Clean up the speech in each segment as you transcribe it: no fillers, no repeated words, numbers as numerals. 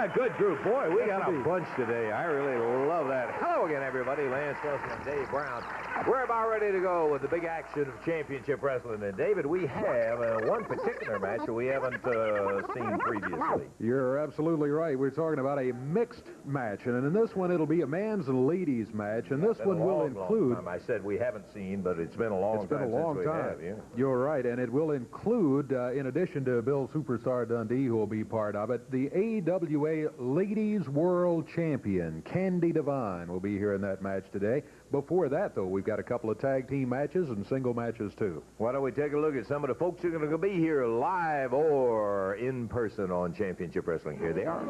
a good group. Boy, we got a bunch today. I really love that. Hello again, everybody. Lance Nelson and Dave Brown. We're about ready to go with the big action of championship wrestling. And, David, we have one particular match that we haven't seen previously. You're absolutely right. We're talking about a mixed match. And in this one, it'll be a man's and ladies match. And this one will include... I said we haven't seen, but it's been a long time. It's been a long time. Have, yeah. You're right. And it will include, in addition to Bill Superstar Dundee, who will be part of it, the AWA Ladies World Champion, Candi will be here in that match today. Before that, though, we've got a couple of tag team matches and single matches, too. Why don't we take a look at some of the folks who are going to be here live or in person on Championship Wrestling. Here they are.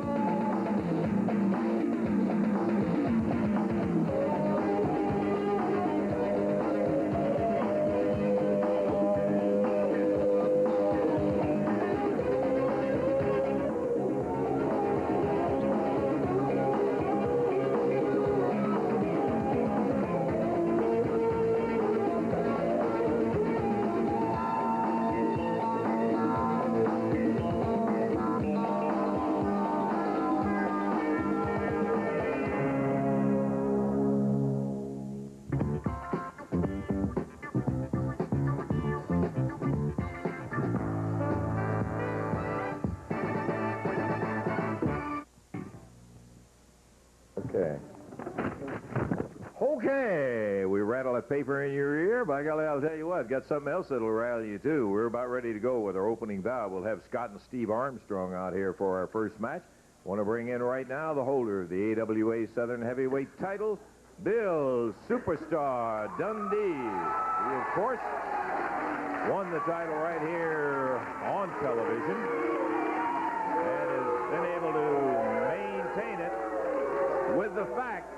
Okay, we rattle that paper in your ear. By golly, I'll tell you what, got something else that'll rattle you, too. We're about ready to go with our opening bout. We'll have Scott and Steve Armstrong out here for our first match. Want to bring in right now the holder of the AWA Southern Heavyweight title, Bill Superstar Dundee. He, of course, won the title right here on television and has been able to maintain it with the fact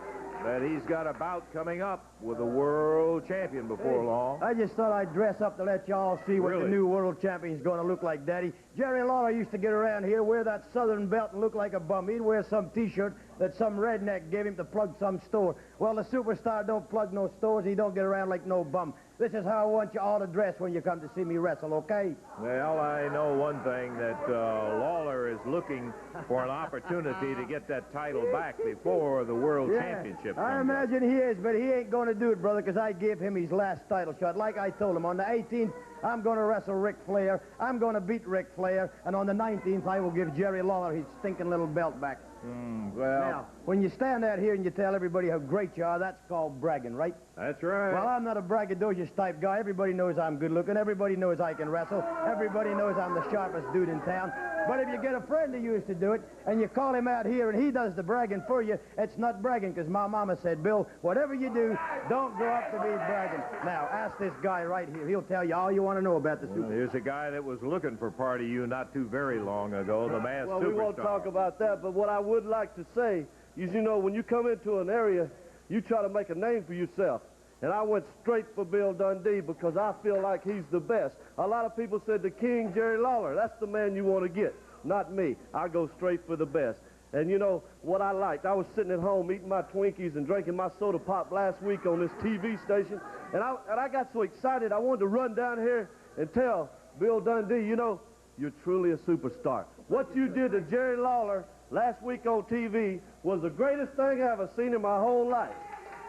that he's got a bout coming up with a world champion before long. I just thought I'd dress up to let y'all see what the new world champion's going to look like, Daddy. Jerry Lawler used to get around here, wear that southern belt and look like a bum. He'd wear some T-shirt that some redneck gave him to plug some store. Well, the Superstar don't plug no stores. He don't get around like no bum. This is how I want you all to dress when you come to see me wrestle, okay? Well, I know one thing, that Lawler is looking for an opportunity to get that title back before the World Championship comes I imagine he is, but he ain't going to do it, brother, because I gave him his last title shot. Like I told him, on the 18th, I'm going to wrestle Ric Flair. I'm going to beat Ric Flair. And on the 19th, I will give Jerry Lawler his stinking little belt back. Well, now, when you stand out here and you tell everybody how great you are, that's called bragging, right? That's right. Well, I'm not a braggadocious type guy. Everybody knows I'm good looking. Everybody knows I can wrestle. Everybody knows I'm the sharpest dude in town. But if you get a friend who used to do it, and you call him out here and he does the bragging for you, it's not bragging, because my mama said, Bill, whatever you do, don't grow up to be bragging. Now, ask this guy right here. He'll tell you all you want to know about the Super. Well, here's a guy that was looking for part of you not too very long ago, the masked Superstar. Well, we won't talk about that, but what I would like to say is, you know, when you come into an area, you try to make a name for yourself. And I went straight for Bill Dundee because I feel like he's the best. A lot of people said the King, Jerry Lawler, that's the man you want to get. Not me. I go straight for the best. And you know what I liked? I was sitting at home eating my Twinkies and drinking my soda pop last week on this TV station. And I got so excited, I wanted to run down here and tell Bill Dundee, you know, you're truly a superstar. What you did to Jerry Lawler last week on TV was the greatest thing I've ever seen in my whole life.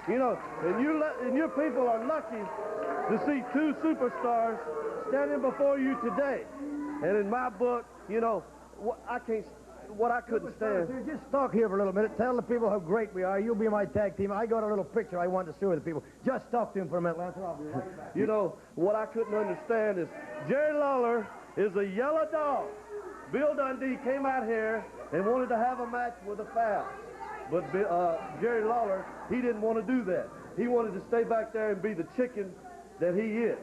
You know, and your people are lucky to see two superstars standing before you today. And in my book, you know, what I couldn't stand. Just talk here for a little minute. Tell the people how great we are. You'll be my tag team. I got a little picture I want to show the people. Just talk to him for a minute, Lance. I'll be right back. You know, what I couldn't understand is Jerry Lawler is a yellow dog. Bill Dundee came out here and wanted to have a match with a foul. But Jerry Lawler, he didn't want to do that. He wanted to stay back there and be the chicken that he is.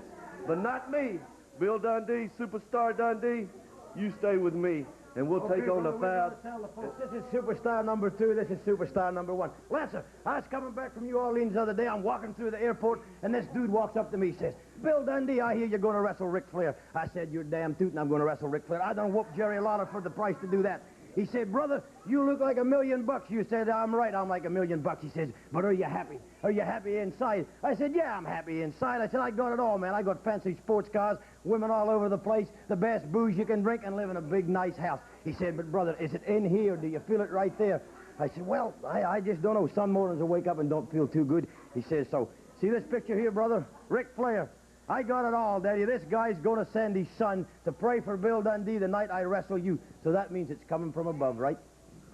But not me. Bill Dundee, Superstar Dundee, you stay with me, and we'll take on the foul. Tell the folks, this is Superstar number 2, this is Superstar number 1. Lancer, I was coming back from New Orleans the other day. I'm walking through the airport, and this dude walks up to me and says, Bill Dundee, I hear you're going to wrestle Ric Flair. I said, you're damn tootin', I'm going to wrestle Ric Flair. I done whooped Jerry Lawler for the price to do that. He said, brother, you look like $1 million. You said, I'm right, I'm like $1 million. He says, but are you happy? Are you happy inside? I said, yeah, I'm happy inside. I said, I got it all, man. I got fancy sports cars, women all over the place, the best booze you can drink, and live in a big, nice house. He said, but brother, is it in here? Do you feel it right there? I said, well, I just don't know. Some mornings I wake up and don't feel too good. He says, so, see this picture here, brother? Ric Flair. I got it all, Daddy. This guy's going to send his son to pray for Bill Dundee the night I wrestle you. So that means it's coming from above, right?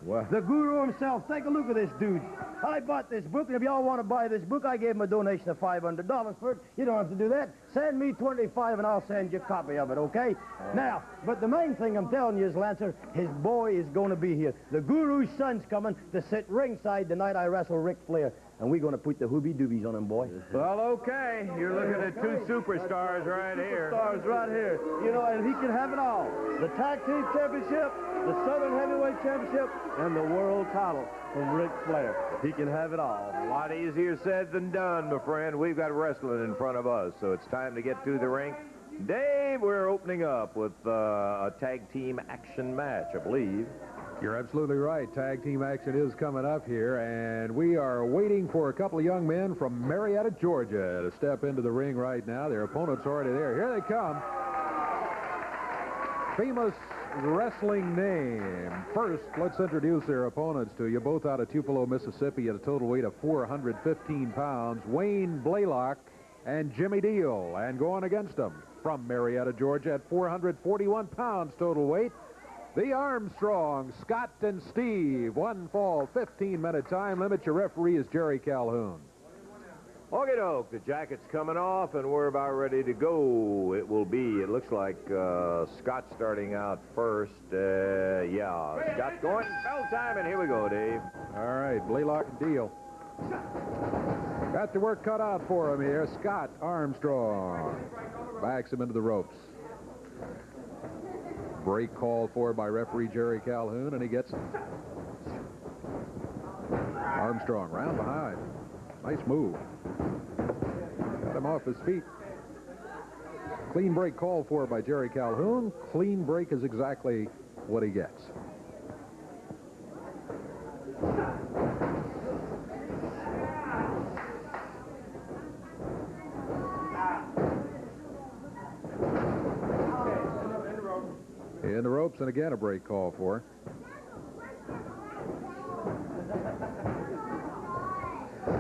Wow. The guru himself. Take a look at this dude. I bought this book, and if y'all want to buy this book, I gave him a donation of $500 for it. You don't have to do that. Send me 25, and I'll send you a copy of it, okay? Now, but the main thing I'm telling you is, Lancer, his boy is going to be here. The guru's son's coming to sit ringside the night I wrestle Ric Flair. And we're going to put the hoobie-doobies on him, boy. Well, okay. You're looking at two superstars right here. Superstars right here. You know, and he can have it all. The Tag Team Championship, the Southern Heavyweight Championship, and the World title from Ric Flair. He can have it all. A lot easier said than done, my friend. We've got wrestling in front of us, so it's time to get to the ring. Dave, we're opening up with a tag team action match, I believe. You're absolutely right. Tag team action is coming up here, and we are waiting for a couple of young men from Marietta, Georgia, to step into the ring right now. Their opponent's already there. Here they come. Famous wrestling name. First, let's introduce their opponents to you, both out of Tupelo, Mississippi, at a total weight of 415 pounds. Wayne Blaylock and Jimmy Deal. And going against them from Marietta, Georgia, at 441 pounds total weight, the Armstrong, Scott and Steve. One fall, 15-minute time limit. Your referee is Jerry Calhoun. Okie doke, the jacket's coming off, and we're about ready to go. It looks like Scott starting out first. Yeah, Scott going. Bell time, and here we go, Dave. All right, Blaylock and Deal. Got the work cut out for him here. Scott Armstrong backs him into the ropes. Break called for by referee Jerry Calhoun, and he gets it. Armstrong round behind. Nice move. Got him off his feet. Clean break called for by Jerry Calhoun. Clean break is exactly what he gets. In the ropes, and again a break call for.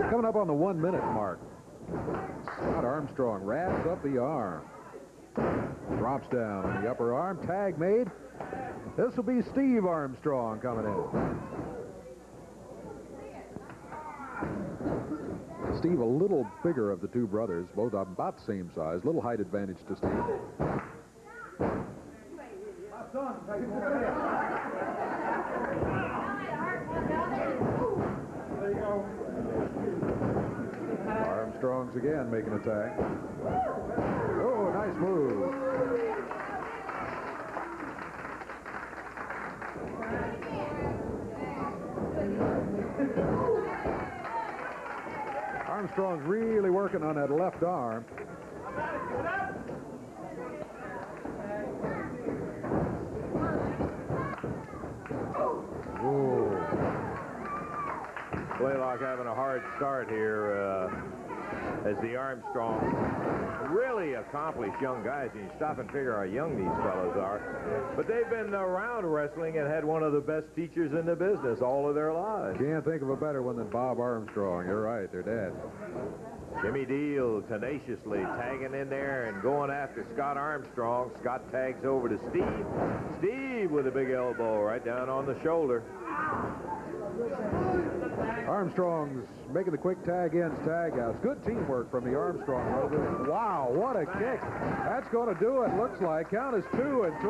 Coming up on the 1-minute mark. Scott Armstrong wraps up the arm. Drops down on the upper arm. Tag made. This will be Steve Armstrong coming in. Steve, a little bigger of the two brothers, both about the same size. Little height advantage to Steve. Armstrong's again making a tag. Oh, nice move. Armstrong's really working on that left arm. Blaylock having a hard start here as the Armstrong, really accomplished young guys. You stop and figure how young these fellows are. But they've been around wrestling and had one of the best teachers in the business all of their lives. Can't think of a better one than Bob Armstrong. You're right, their dad. Jimmy Deal tenaciously tagging in there and going after Scott Armstrong. Scott tags over to Steve. Steve with a big elbow right down on the shoulder. Armstrong's making the quick tag ins, tag outs. Good teamwork from the Armstrong brothers. Wow, what a kick. That's going to do it, looks like. Count is 2 and 3.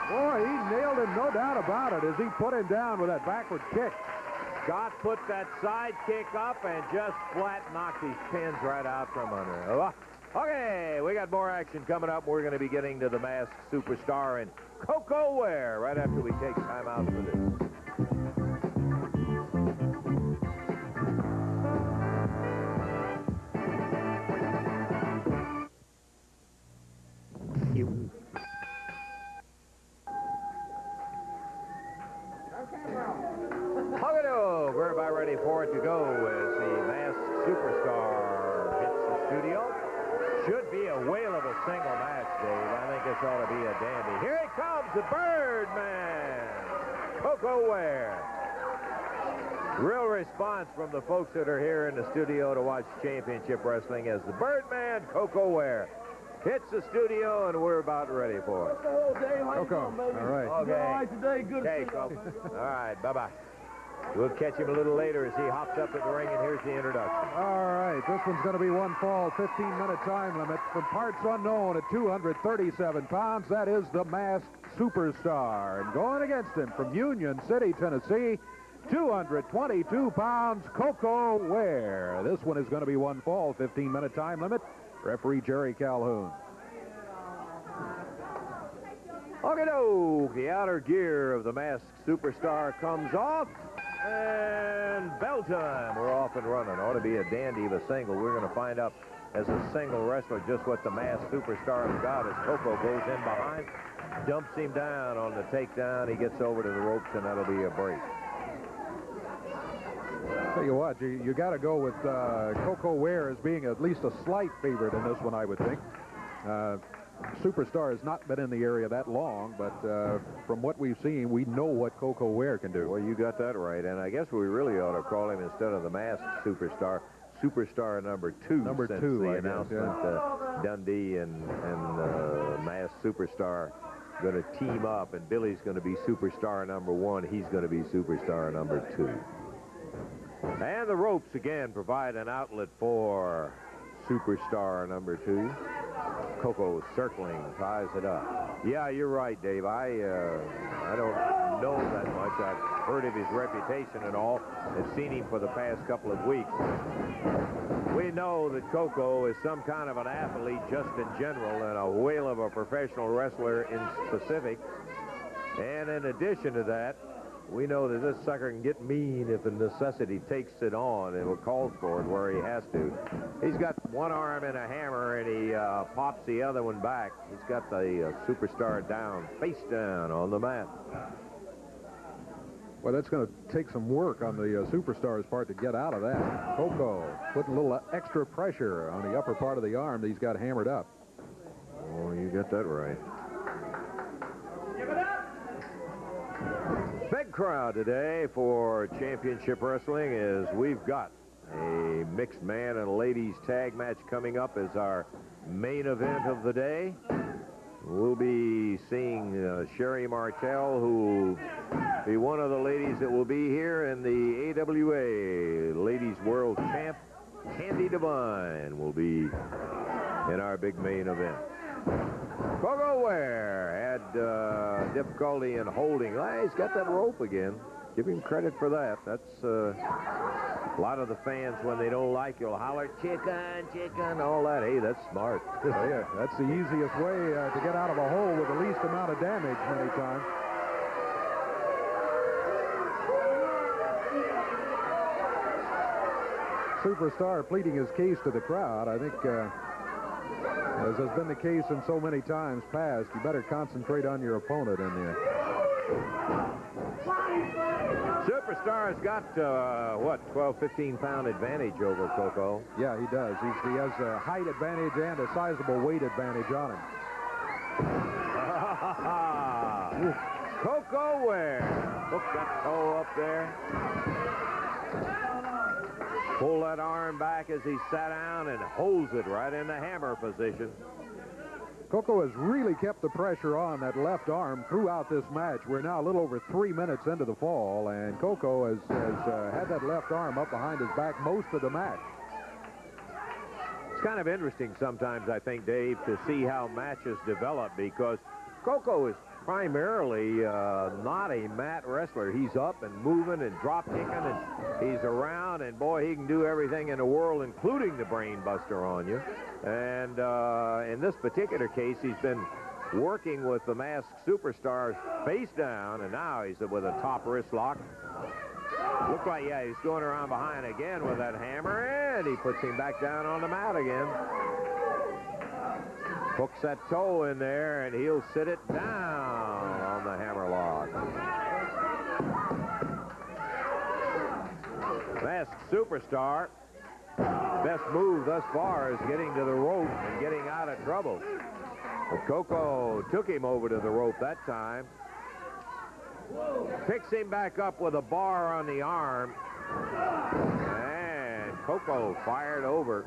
Boy, he nailed him, no doubt about it, as he put him down with that backward kick. Scott put that side kick up and just flat knocked his pins right out from under him. Okay, we got more action coming up. We're going to be getting to the masked superstar and Koko Ware right after we take time out for this. to go as the Masked Superstar hits the studio. Should be a whale of a single match, Dave. I think this ought to be a dandy. Here he comes, the Birdman, Koko Ware. Real response from the folks that are here in the studio to watch championship wrestling as the Birdman, Koko Ware, hits the studio, and we're about ready for it. Koko, all right. Okay. All right today, good Okay, to see you. Koko. All right, bye-bye. We'll catch him a little later as he hops up in the ring, and here's the introduction. All right, this one's going to be one fall, 15-minute time limit. From parts unknown at 237 pounds, that is the Masked Superstar. And going against him from Union City, Tennessee, 222 pounds, Koko Ware. This one is going to be one fall, 15-minute time limit. Referee Jerry Calhoun. Okay, the outer gear of the Masked Superstar comes off, and bell time. We're off and running. Ought to be a dandy of a single. We're going to find out as a single wrestler just what the Masked Superstar has got as Koko goes in behind, dumps him down on the takedown. He gets over to the ropes, and that'll be a break. Tell you what, you got to go with Koko Ware as being at least a slight favorite in this one, I would think. Superstar has not been in the area that long, but from what we've seen, we know what Koko Ware can do. Well, you got that right, and I guess we really ought to call him, instead of the Masked Superstar, Superstar number 2. Number since 2, the I guess, announcement, yeah. Dundee and Masked Superstar going to team up, and Billy's going to be Superstar number 1. He's going to be Superstar number 2. And the ropes again provide an outlet for Superstar number 2. Koko circling, ties it up. Yeah, you're right, Dave. I don't know that much. I've heard of his reputation and all, and seen him for the past couple of weeks. We know that Koko is some kind of an athlete just in general, and a whale of a professional wrestler in specific. And in addition to that, we know that this sucker can get mean if the necessity takes it on and it calls for it where he has to. He's got one arm in a hammer, and he pops the other one back. He's got the Superstar down, face down on the mat. Well, that's going to take some work on the Superstar's part to get out of that. Koko putting a little extra pressure on the upper part of the arm that he's got hammered up. Oh, you got that right. Big crowd today for championship wrestling, as we've got a mixed man and ladies tag match coming up as our main event of the day. We'll be seeing Sherri Martel, who will be one of the ladies that will be here, and the AWA Ladies World Champ, Candi Devine, will be in our big main event. Koko Ware had difficulty in holding. He's got that rope again. Give him credit for that. That's a lot of the fans, when they don't like you, will holler, chicken, chicken, all that. Hey, that's smart. Oh, yeah, that's the easiest way to get out of a hole with the least amount of damage many times. Superstar pleading his case to the crowd. I think, as has been the case in so many times past, you better concentrate on your opponent in there. Superstar's got, what, 12, 15-pound advantage over Koko. Yeah, he does. He has a height advantage and a sizable weight advantage on him. Koko Ware. Hook that toe up there. Pull that arm back as he sat down and holds it right in the hammer position. Koko has really kept the pressure on that left arm throughout this match. We're now a little over 3 minutes into the fall, and Koko has had that left arm up behind his back most of the match. It's kind of interesting sometimes, I think, Dave, to see how matches develop, because Koko is primarily not a mat wrestler. He's up and moving and drop kicking, and he's around, and boy, he can do everything in the world, including the brain buster on you. And in this particular case, he's been working with the Masked Superstar face down, and now he's with a top wrist lock. Looks like, yeah, he's going around behind again with that hammer, and he puts him back down on the mat again. Hooks that toe in there, and he'll sit it down on the hammer lock. Masked Superstar, best move thus far is getting to the rope and getting out of trouble. But Koko took him over to the rope that time. Picks him back up with a bar on the arm. And Koko fired over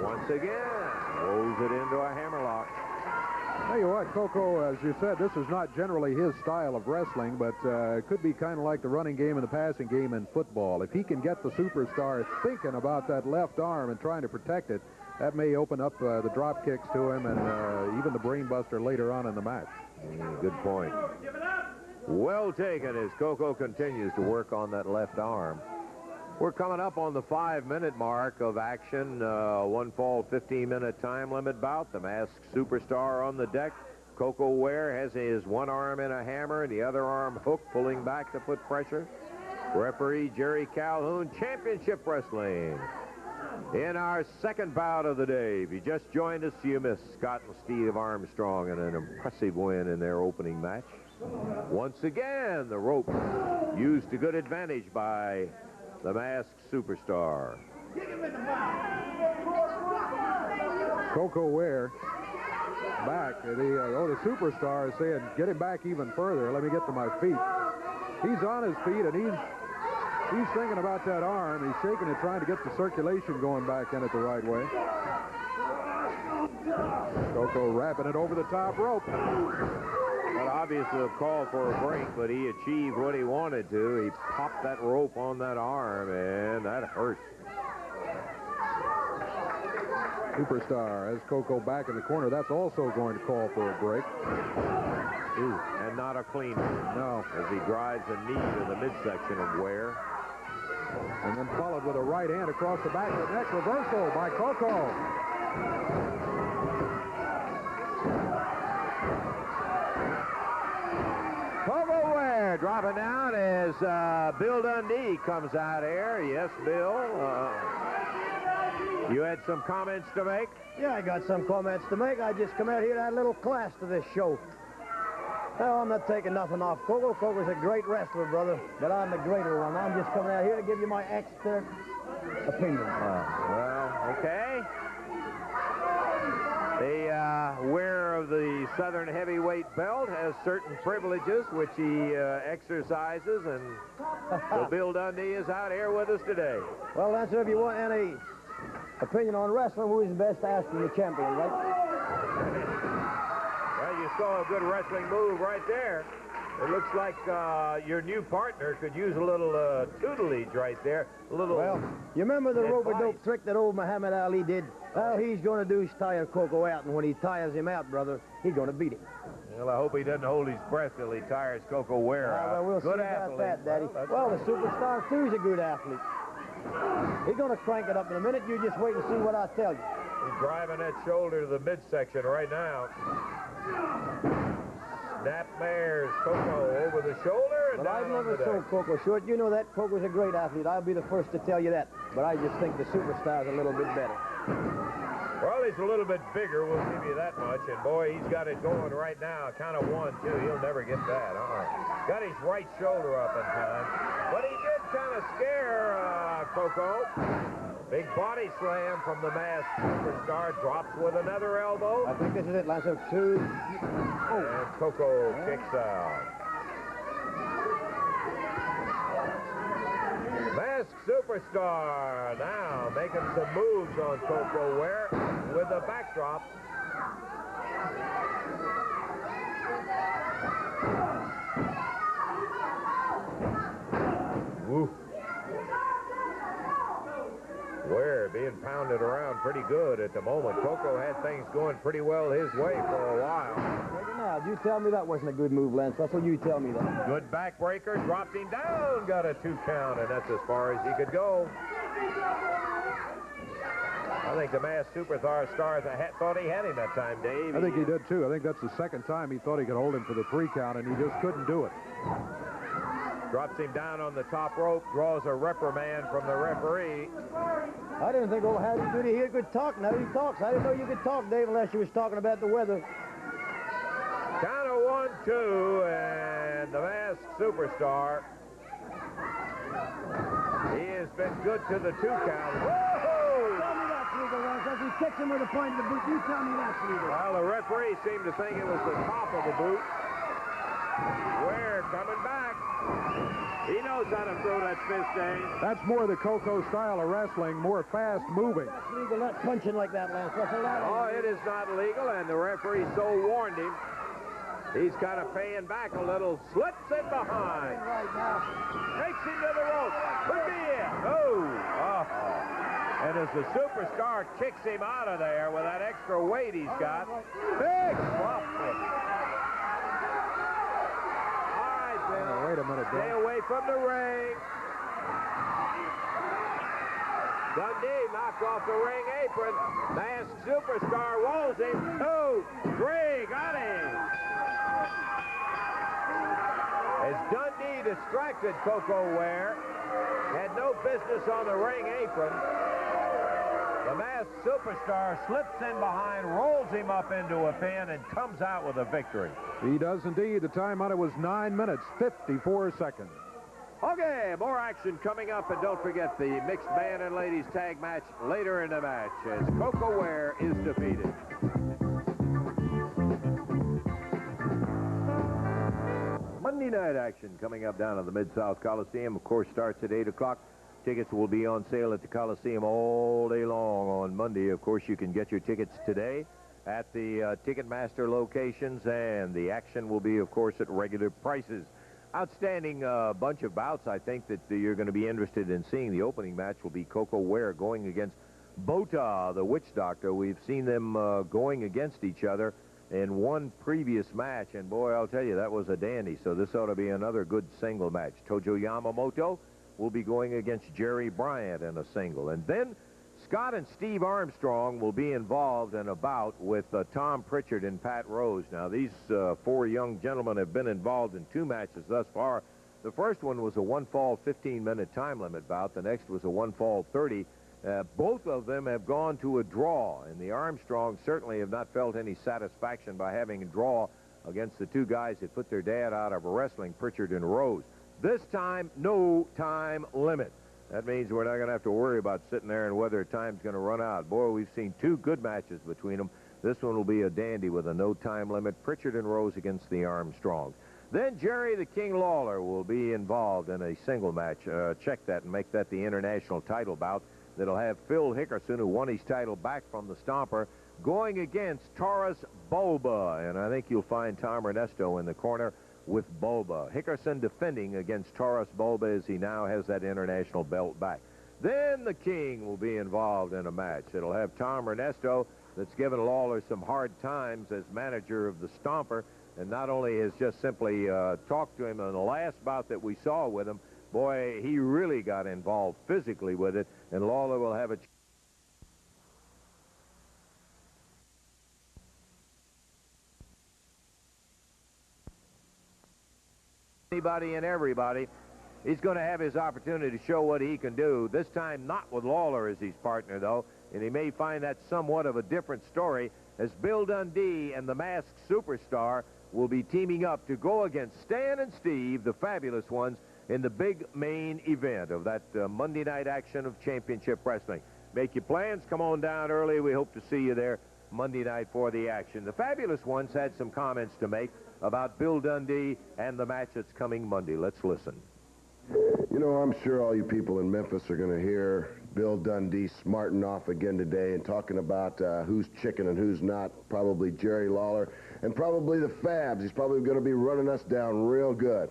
once again. Rolls it into a hammerlock. Tell you what, Koko, as you said, this is not generally his style of wrestling, but it could be kind of like the running game and the passing game in football. If he can get the Superstar thinking about that left arm and trying to protect it, that may open up the drop kicks to him and even the brainbuster later on in the match. Good point. Well taken as Koko continues to work on that left arm. We're coming up on the 5-minute mark of action. One fall, 15-minute time limit bout. The Masked Superstar on the deck. Koko Ware has his one arm in a hammer, the other arm hooked, pulling back to put pressure. Referee Jerry Calhoun, Championship Wrestling. In our second bout of the day, if you just joined us, you missed Scott and Steve Armstrong in an impressive win in their opening match. Once again, the rope used to good advantage by the Masked Superstar. Koko Ware back. The Superstar is saying, get him back even further. Let me get to my feet. He's on his feet, and he's thinking about that arm. He's shaking it, trying to get the circulation going back in it the right way. Koko wrapping it over the top rope. Well, obviously a call for a break, but he achieved what he wanted to. He popped that rope on that arm, and that hurt. Superstar has Koko back in the corner. That's also going to call for a break. Ooh, and not a clean one. No. As he drives a knee to the midsection of Ware. And then followed with a right hand across the back of the neck. Reversal by Koko. Koko Ware dropping down as Bill Dundee comes out here. Yes, Bill. You had some comments to make? Yeah, I got some comments to make. I just come out here to add a little class to this show. Well, I'm not taking nothing off Koko. Koko's a great wrestler, brother, but I'm the greater one. I'm just coming out here to give you my expert opinion. Well, okay. The wearer of the Southern Heavyweight belt has certain privileges which he exercises, and so Bill Dundee is out here with us today. Well, then, sir, if you want any opinion on wrestling, who is the best, asking the champion, right? Well, you saw a good wrestling move right there. It looks like your new partner could use a little tutelage right there. A little. Well, you remember the rope-a-dope trick that old Muhammad Ali did? All he's going to do is tire Koko out, and when he tires him out, brother, he's going to beat him. Well, I hope he doesn't hold his breath till he tires Koko Ware out. Well, we'll good see athlete. about that, Daddy. Well, the Superstar, too, is a good athlete. He's going to crank it up in a minute. You just wait and see what I tell you. He's driving that shoulder to the midsection right now. Snapmares Koko over the shoulder and But I've never sold Koko short. You know that. Koko's a great athlete. I'll be the first to tell you that. But I just think the Superstar's a little bit better. Well, he's a little bit bigger. We'll give you that much. And, boy, he's got it going right now. Count of 1, 2. He'll never get that. Got his right shoulder up in time. But he did kind of scare Koko. Big body slam from the Masked Superstar. Drops with another elbow. I think this is it, Lancer. 2. And Koko kicks out. Masked Superstar now making some moves on Koko Ware with a backdrop. Woo. Ware being pounded around pretty good at the moment. Koko had things going pretty well his way for a while. Now, you tell me that wasn't a good move, Lance Russell. You tell me that. Good backbreaker, dropped him down, got a 2 count, and that's as far as he could go. I think the Masked Superstar thought he had him that time, Dave. I think he did, too. I think that's the second time he thought he could hold him for the 3 count, and he just couldn't do it. Drops him down on the top rope, draws a reprimand from the referee. I didn't think old Harry Duty here could talk. Now he talks. I didn't know you could talk, Dave, unless you was talking about the weather. Count of 1, 2, and the Masked Superstar He has been good to the 2 count. Whoa! Tell me that's legal, Lance. As he kicks him with the point of the boot, you tell me that's legal. Well, the referee seemed to think it was the top of the boot. Ware coming back. He knows how to throw that fist, Dane. That's more the Koko style of wrestling, more fast-moving. That's legal, not punching like that, Lance. That's allowed. Oh, it is not legal, and the referee so warned him. He's kind of paying back a little. Slips in behind. Right now. Takes him to the rope. Could be it. Oh. And as the Superstar kicks him out of there with that extra weight he's got. Big flop kick. All right, then. Wait a minute, Stay Dan. away from the ring. Dundee knocked off the ring apron. Masked Superstar rolls him. 2, 3, got him. As Dundee distracted Koko Ware, had no business on the ring apron. The Masked Superstar slips in behind, rolls him up into a pin, and comes out with a victory. He does indeed. The time on it was 9 minutes, 54 seconds. Okay, more action coming up, and don't forget the mixed man and ladies tag match later in the match as Koko Ware is defeated. Monday night action coming up down at the Mid-South Coliseum. Of course, starts at 8 o'clock. Tickets will be on sale at the Coliseum all day long on Monday. Of course, you can get your tickets today at the Ticketmaster locations, and the action will be, of course, at regular prices. Outstanding bunch of bouts, I think, that you're going to be interested in seeing. The opening match will be Koko Ware going against Bota, the Witch Doctor. We've seen them going against each other in one previous match, and boy, I'll tell you, that was a dandy. So this ought to be another good single match. Tojo Yamamoto will be going against Jerry Bryant in a single. And then Scott and Steve Armstrong will be involved in a bout with Tom Prichard and Pat Rose. Now, these 4 young gentlemen have been involved in 2 matches thus far. The first one was a 1-fall, 15-minute time limit bout. The next was a 1-fall, 30. Both of them have gone to a draw, and the Armstrongs certainly have not felt any satisfaction by having a draw against the 2 guys that put their dad out of wrestling, Prichard and Rose. This time, no time limit. That means we're not going to have to worry about sitting there and whether time's going to run out. Boy, we've seen 2 good matches between them. This one will be a dandy with a no time limit. Prichard and Rose against the Armstrongs. Then Jerry the King Lawler will be involved in a single match. Check that and make that the international title bout. That'll have Phil Hickerson, who won his title back from the Stomper, going against Taurus Bulba. And I think you'll find Tom Renesto in the corner with Bulba. Hickerson defending against Taurus Bulba as he now has that international belt back. Then the King will be involved in a match. It'll have Tom Renesto, that's given Lawler some hard times as manager of the Stomper, and not only has just simply talked to him in the last bout that we saw with him, boy, he really got involved physically with it, and Lawler will have a anybody and everybody. He's going to have his opportunity to show what he can do. This time not with Lawler as his partner, though, and he may find that somewhat of a different story as Bill Dundee and the Masked Superstar will be teaming up to go against Stan and Steve, the fabulous ones, in the big main event of that Monday night action of championship wrestling. Make your plans. Come on down early. We hope to see you there Monday night for the action. The fabulous ones had some comments to make about Bill Dundee and the match that's coming Monday. Let's listen. You know, I'm sure all you people in Memphis are going to hear Bill Dundee smarting off again today and talking about who's chicken and who's not. Probably Jerry Lawler and probably the Fabs. He's probably going to be running us down real good.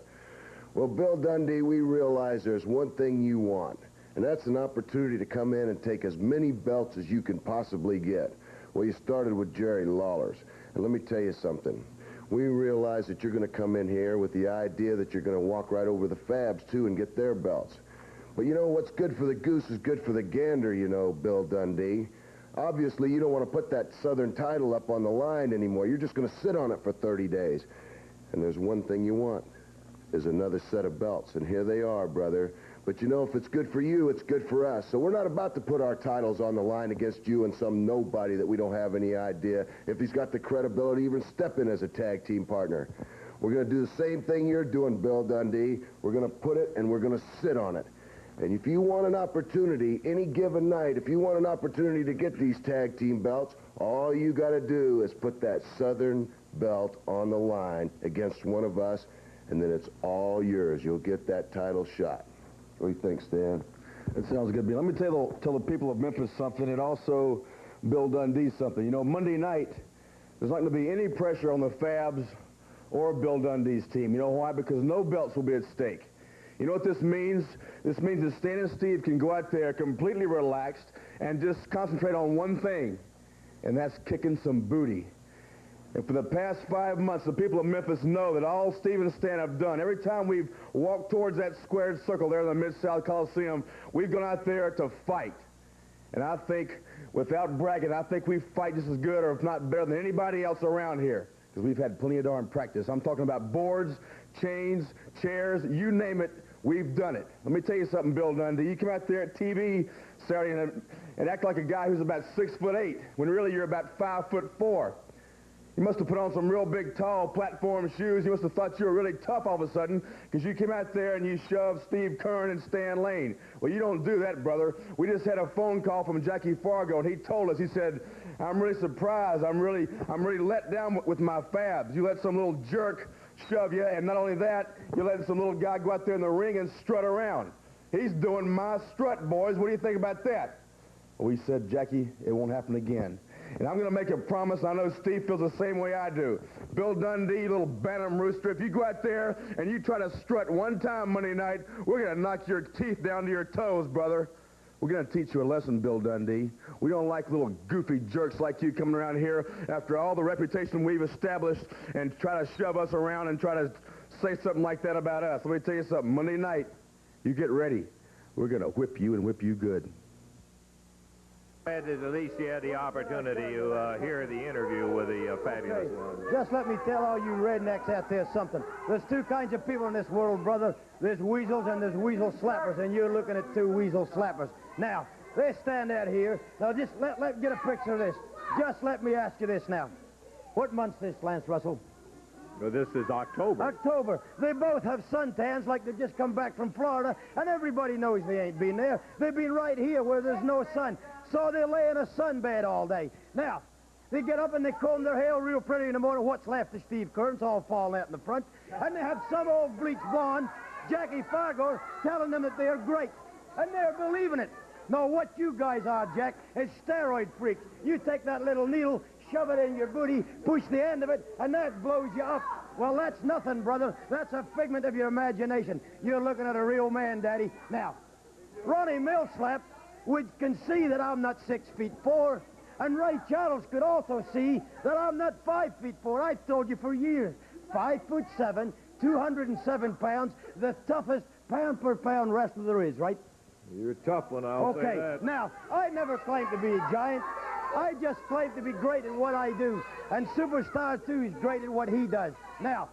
Well, Bill Dundee, we realize there's one thing you want, and that's an opportunity to come in and take as many belts as you can possibly get. Well, you started with Jerry Lawler's, and let me tell you something. We realize that you're going to come in here with the idea that you're going to walk right over the Fabs, too, and get their belts. But you know, what's good for the goose is good for the gander, you know, Bill Dundee. Obviously, you don't want to put that Southern title up on the line anymore. You're just going to sit on it for 30 days. And there's one thing you want, is another set of belts. And here they are, brother. But you know, if it's good for you, it's good for us. So we're not about to put our titles on the line against you and some nobody that we don't have any idea if he's got the credibility to even step in as a tag team partner. We're going to do the same thing you're doing, Bill Dundee. We're going to put it and we're going to sit on it. And if you want an opportunity, any given night, if you want an opportunity to get these tag team belts, all you got to do is put that Southern belt on the line against one of us, and then it's all yours. You'll get that title shot. What do you think, Stan? It sounds good. Let me tell the people of Memphis something, and also Bill Dundee something. You know, Monday night, there's not going to be any pressure on the Fabs or Bill Dundee's team. You know why? Because no belts will be at stake. You know what this means? This means that Stan and Steve can go out there completely relaxed and just concentrate on one thing, and that's kicking some booty. And for the past 5 months, the people of Memphis know that all Steve and Stan have done, every time we've walked towards that squared circle there in the Mid-South Coliseum, we've gone out there to fight. And I think, without bragging, I think we fight just as good, or if not better, than anybody else around here, because we've had plenty of darn practice. I'm talking about boards, chains, chairs, you name it, we've done it. Let me tell you something, Bill Dundee. You come out there at TV Saturday and act like a guy who's about 6'8", when really you're about 5'4". You must have put on some real big, tall platform shoes. You must have thought you were really tough all of a sudden, because you came out there and you shoved Steve Kern and Stan Lane. Well, you don't do that, brother. We just had a phone call from Jackie Fargo, and he told us, he said, I'm really surprised. I'm really let down with my Fabs. You let some little jerk shove you, and not only that, you let some little guy go out there in the ring and strut around. He's doing my strut, boys. What do you think about that? Well, we said, Jackie, it won't happen again. And I'm going to make a promise. I know Steve feels the same way I do. Bill Dundee, little bantam rooster, if you go out there and you try to strut one time Monday night, we're going to knock your teeth down to your toes, brother. We're going to teach you a lesson, Bill Dundee. We don't like little goofy jerks like you coming around here after all the reputation we've established and try to shove us around and try to say something like that about us. Let me tell you something. Monday night, you get ready. We're going to whip you and whip you good. At least you had the opportunity to hear the interview with the fabulous one. Just let me tell all you rednecks out there something. There's two kinds of people in this world, brother. There's weasels and there's weasel slappers, and you're looking at two weasel slappers. Now, they stand out here. Now, just let get a picture of this. Just let me ask you this now. What month's this, Lance Russell? Well, this is October. October. They both have suntans like they just come back from Florida, and everybody knows they ain't been there. They've been right here where there's no sun. So they lay in a sunbed all day. Now, they get up and they comb their hair real pretty in the morning. What's left of Steve Kern's all falling out in the front. And they have some old bleach blonde, Jackie Fargo, telling them that they're great. And they're believing it. No, what you guys are, Jack, is steroid freaks. You take that little needle, shove it in your booty, push the end of it, and that blows you up. Well, that's nothing, brother. That's a figment of your imagination. You're looking at a real man, Daddy. Now, Ronnie Millslap can see that I'm not 6'4", and Ray Charles could also see that I'm not 5'4". I've told you for years. 5'7", 207 pounds, the toughest pound-per-pound wrestler there is, right? You're a tough one, I'll say that. Okay, now, I never claimed to be a giant. I just claim to be great at what I do. And Superstar, too, is great at what he does. Now,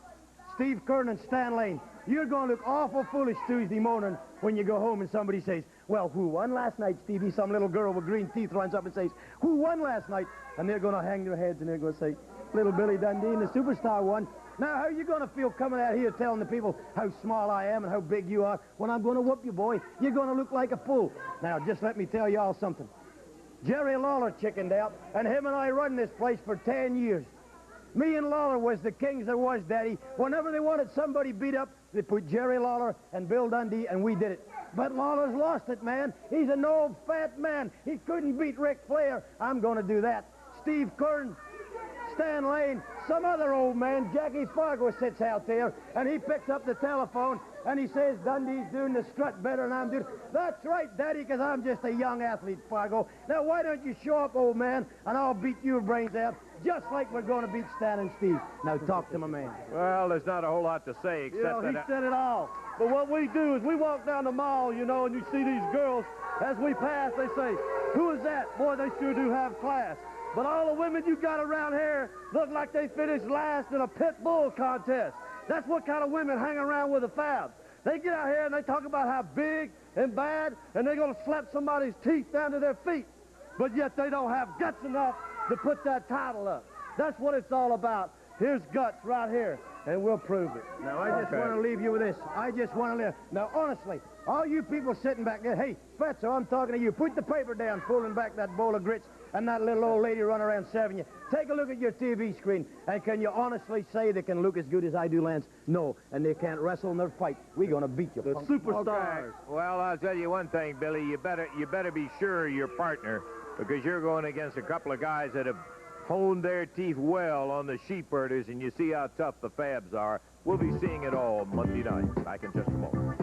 Steve Kern and Stan Lane, you're going to look awful foolish Tuesday morning when you go home and somebody says, well, who won last night, Stevie? Some little girl with green teeth runs up and says, who won last night? And they're going to hang their heads and they're going to say, little Billy Dundee and the Superstar won. Now, how are you going to feel coming out here telling the people how small I am and how big you are when I'm going to whoop you, boy? You're going to look like a fool. Now, just let me tell y'all something. Jerry Lawler chickened out, and him and I run this place for 10 years. Me and Lawler was the kings there was, Daddy. Whenever they wanted somebody beat up, they put Jerry Lawler and Bill Dundee, and we did it. But Lawler's lost it, man. He's an old, fat man. He couldn't beat Ric Flair. I'm going to do that. Steve Kern, Stan Lane, some other old man, Jackie Fargo, sits out there, and he picks up the telephone, and he says, Dundee's doing the strut better than I'm doing. That's right, Daddy, because I'm just a young athlete, Fargo. Now, why don't you show up, old man, and I'll beat your brains out, just like we're going to beat Stan and Steve. Now, talk to my man. Well, there's not a whole lot to say, except he said it all. But what we do is we walk down the mall, you know, and you see these girls. As we pass, they say, who is that? Boy, they sure do have class. But all the women you got around here look like they finished last in a pit bull contest. That's what kind of women hang around with the Fabs. They get out here and they talk about how big and bad, and they're going to slap somebody's teeth down to their feet. But yet they don't have guts enough to put that title up. That's what it's all about. Here's guts right here. and we'll prove it. Now, I just want to leave you with this. I just want to live. Now, honestly, all you people sitting back there, hey, Fatso, I'm talking to you. Put the paper down, pulling back that bowl of grits, and that little old lady running around serving you. Take a look at your TV screen, and can you honestly say they can look as good as I do, Lance? No, and they can't wrestle nor fight. We're going to beat you. The Superstars. Okay. Well, I'll tell you one thing, Billy. You better be sure of your partner, because you're going against a couple of guys that have honed their teeth well on the sheepbirders, and you see how tough the Fabs are. We'll be seeing it all Monday night. Back in just a moment.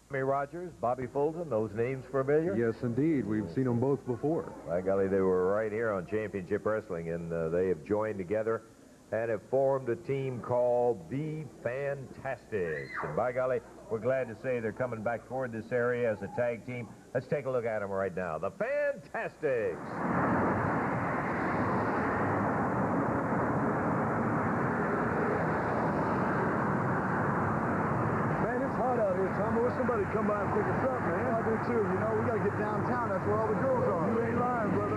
Tommy Rogers, Bobby Fulton, those names familiar? Yes, indeed. We've seen them both before. By golly, they were right here on Championship Wrestling, and they have joined together and have formed a team called the Fantastics. And by golly, we're glad to say they're coming back toward this area as a tag team. Let's take a look at them right now. The Fantastics. Man, it's hot out here, Tom. I wish somebody would come by and pick us up, man. I do too. You know, we got to get downtown. That's where all the girls are. You ain't lying, brother.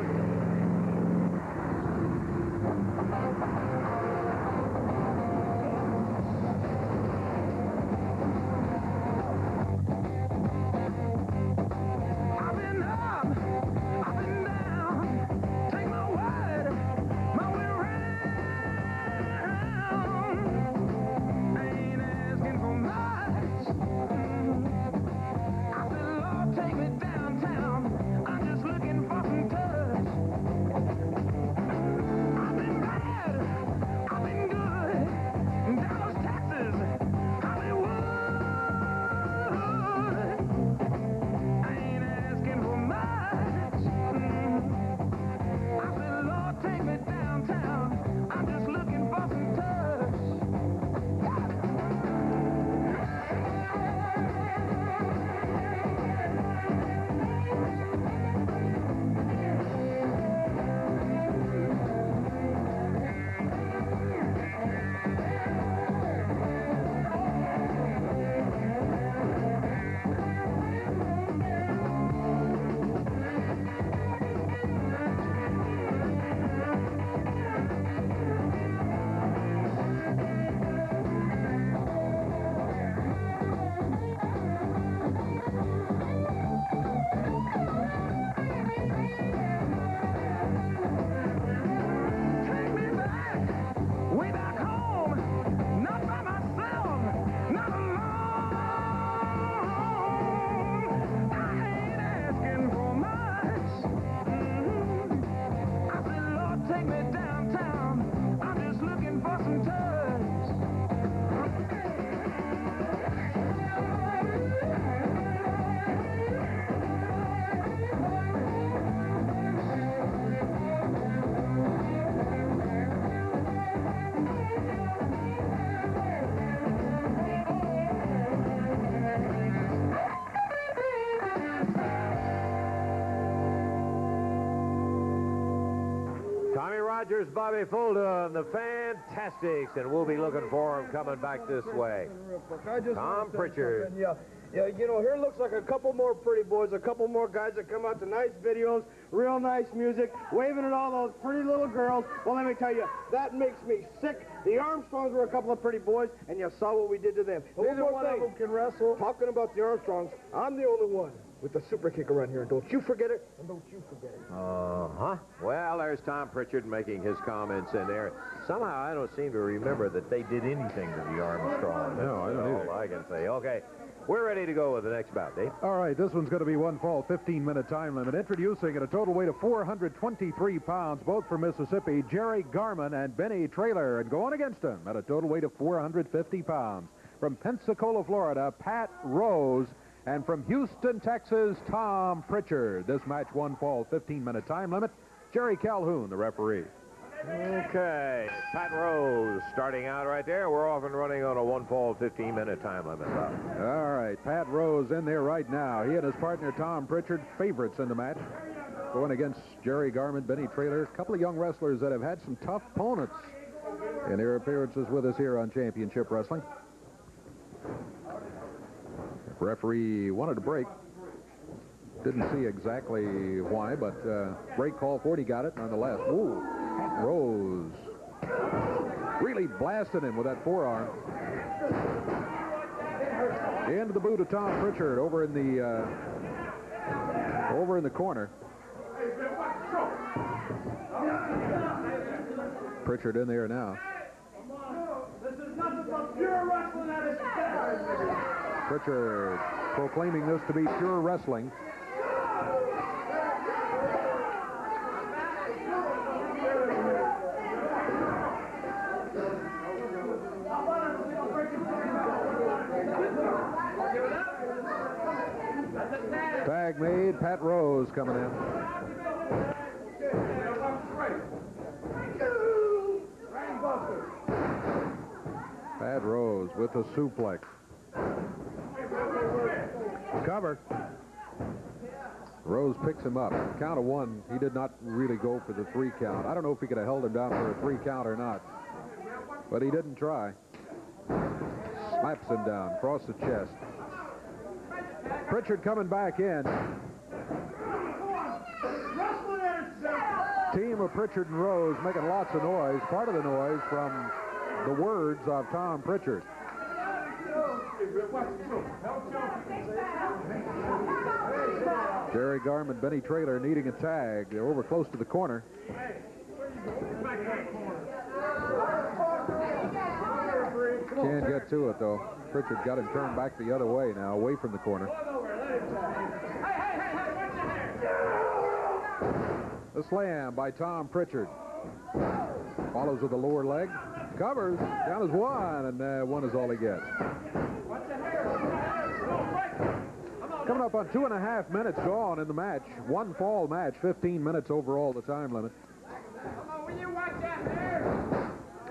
Rogers, Bobby Fulton, the Fantastics, and we'll be looking for them coming back this way. Tom Prichard. Yeah, you know, here looks like a couple more pretty boys, a couple more guys that come out to nice videos, real nice music, waving at all those pretty little girls. Well, let me tell you, that makes me sick. The Armstrongs were a couple of pretty boys, and you saw what we did to them. Neither one of them can wrestle. Talking about the Armstrongs, I'm the only one with the super kick around here. Don't you forget it, and don't you forget it. Uh-huh. Well, there's Tom Prichard making his comments in there. Somehow I don't seem to remember that they did anything to the Armstrong. No, I don't either. All I can say. Okay, we're ready to go with the next bout, Dave. All right, this one's going to be one fall, 15-minute time limit. Introducing at a total weight of 423 pounds, both from Mississippi, Jerry Garmon and Benny Traylor. And going against him at a total weight of 450 pounds, from Pensacola, Florida, Pat Rose. And from Houston, Texas, Tom Prichard. This match, one fall, 15-minute time limit. Jerry Calhoun, the referee. Okay, Pat Rose starting out right there. We're off and running on a one fall, 15-minute time limit. All right, Pat Rose in there right now. He and his partner, Tom Prichard, favorites in the match. Going against Jerry Garmon, Benny Traylor, a couple of young wrestlers that have had some tough opponents in their appearances with us here on Championship Wrestling. Referee wanted a break. Didn't see exactly why, but break call for it. He got it nonetheless. Ooh, Pat Rose really blasted him with that forearm. Into the boot of Tom Prichard over in the corner. Prichard in there now. This is nothing but pure wrestling at its best. Prichard proclaiming this to be pure wrestling. Tag made. Pat Rose coming in. Pat Rose with a suplex. Cover. Rose picks him up. Count of one. He did not really go for the 3 count. I don't know if he could have held him down for a 3 count or not. But he didn't try. Slaps him down across the chest. Prichard coming back in. Team of Prichard and Rose making lots of noise. Part of the noise from the words of Tom Prichard. Jerry Garmon, Benny Traylor needing a tag. They're over close to the corner. Can't get to it, though. Prichard got him turned back the other way now, away from the corner. The slam by Tom Prichard. Follows with the lower leg. Covers. Down is 1, and 1 is all he gets. Coming up on 2.5 minutes gone in the match. 1 fall match, 15 minutes overall the time limit.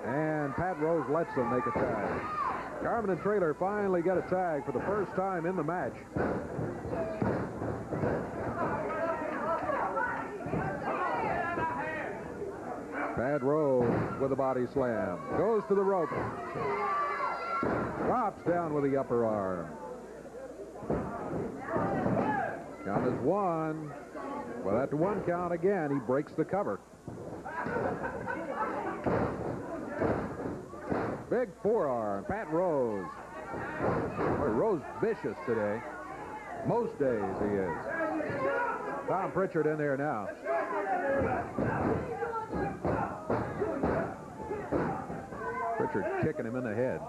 And Pat Rose lets them make a tag. Garmon and Traylor finally get a tag for the first time in the match. Pat Rose with a body slam. Goes to the rope. Drops down with the upper arm. Count is 1. Well, after 1 count again, he breaks the cover. Big forearm. Pat Rose. Boy, Rose vicious today. Most days he is. Tom Prichard in there now. Prichard kicking him in the head.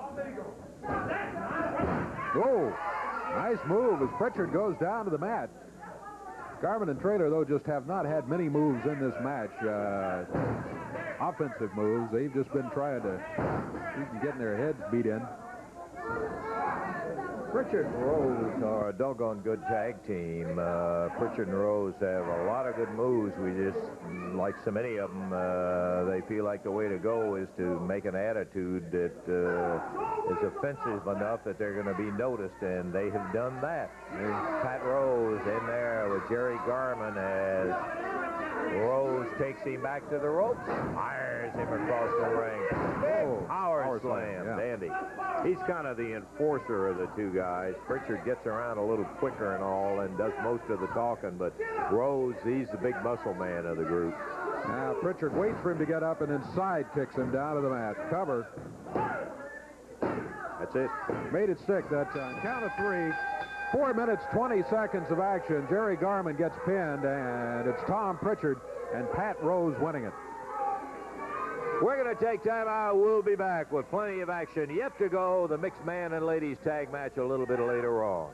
Oh, nice move as Prichard goes down to the mat. Garmon and Traylor, though, just have not had many moves in this match. Offensive moves. They've just been trying to keep getting their heads beat in. Prichard and Rose are a doggone good tag team. Prichard and Rose have a lot of good moves. We just, like so many of them, they feel like the way to go is to make an attitude that is offensive enough that they're going to be noticed, and they have done that. There's Pat Rose in there with Jerry Garmon as Rose takes him back to the ropes, fires him across the ring. Oh, power slam, yeah. Dandy. He's kind of the enforcer of the two guys. Prichard gets around a little quicker and all and does most of the talking, but Rose, he's the big muscle man of the group. Now Prichard waits for him to get up and then side kicks him down to the mat. Cover. That's it. Made it stick that time. Count of 3. 4 minutes, 20 seconds of action. Jerry Garmon gets pinned, and it's Tom Prichard and Pat Rose winning it. We're going to take time out. We'll be back with plenty of action yet to go. The mixed man and ladies tag match a little bit later on.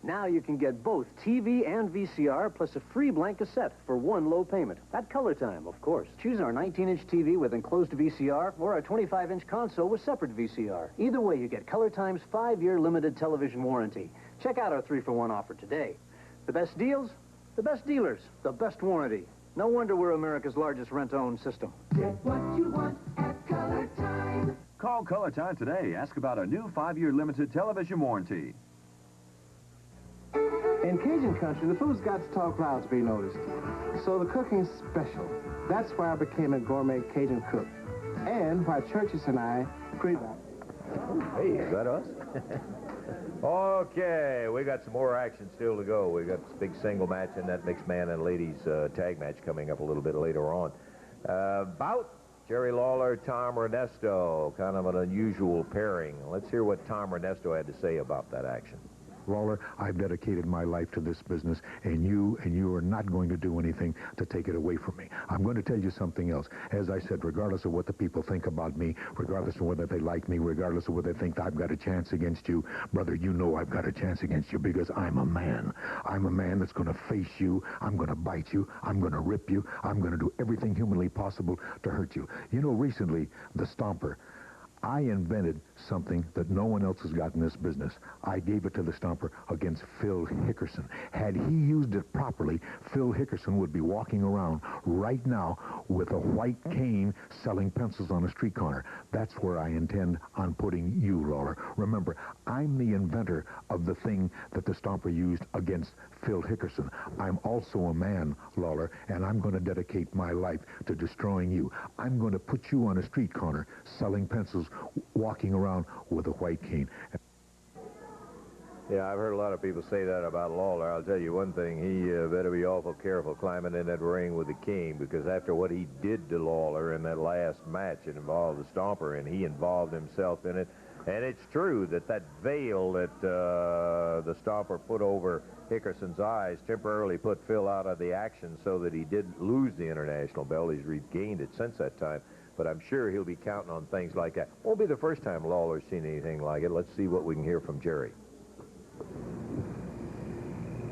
Now you can get both TV and VCR plus a free blank cassette for one low payment. At Color Time, of course. Choose our 19-inch TV with enclosed VCR or our 25-inch console with separate VCR. Either way, you get Color Time's 5-year limited television warranty. Check out our 3-for-1 offer today. The best deals, the best dealers, the best warranty. No wonder we're America's largest rent-own system. Get what you want at Color Time. Call Color Time today. Ask about our new 5-year limited television warranty. In Cajun country, the food's got to talk loud to be noticed. So the cooking's special. That's why I became a gourmet Cajun cook. And why Churches and I created... Hey, is that us? Okay, we got some more action still to go. We got this big single match and that mixed man and ladies tag match coming up a little bit later on. Bout Jerry Lawler, Tom Renesto, kind of an unusual pairing. Let's hear what Tom Renesto had to say about that action. Lawler, I've dedicated my life to this business, and you are not going to do anything to take it away from me. I'm going to tell you something else. As I said, regardless of what the people think about me, regardless of whether they like me, regardless of whether they think I've got a chance against you, brother, you know I've got a chance against you because I'm a man. I'm a man that's going to face you. I'm going to bite you. I'm going to rip you. I'm going to do everything humanly possible to hurt you. You know, recently, the Stomper, I invented something that no one else has got in this business. I gave it to the Stomper against Phil Hickerson. Had he used it properly, Phil Hickerson would be walking around right now with a white cane selling pencils on a street corner. That's where I intend on putting you, Lawler. Remember, I'm the inventor of the thing that the Stomper used against Phil Hickerson. I'm also a man, Lawler, and I'm going to dedicate my life to destroying you. I'm going to put you on a street corner selling pencils, walking around with a white cane. Yeah, I've heard a lot of people say that about Lawler. I'll tell you one thing, he better be awful careful climbing in that ring with the cane, because after what he did to Lawler in that last match, it involved the Stomper, and he involved himself in it. And it's true that that veil that the Stomper put over Hickerson's eyes temporarily put Phil out of the action so that he did lose the international belt. He's regained it since that time. But I'm sure he'll be counting on things like that. Won't be the first time Lawler's seen anything like it. Let's see what we can hear from Jerry.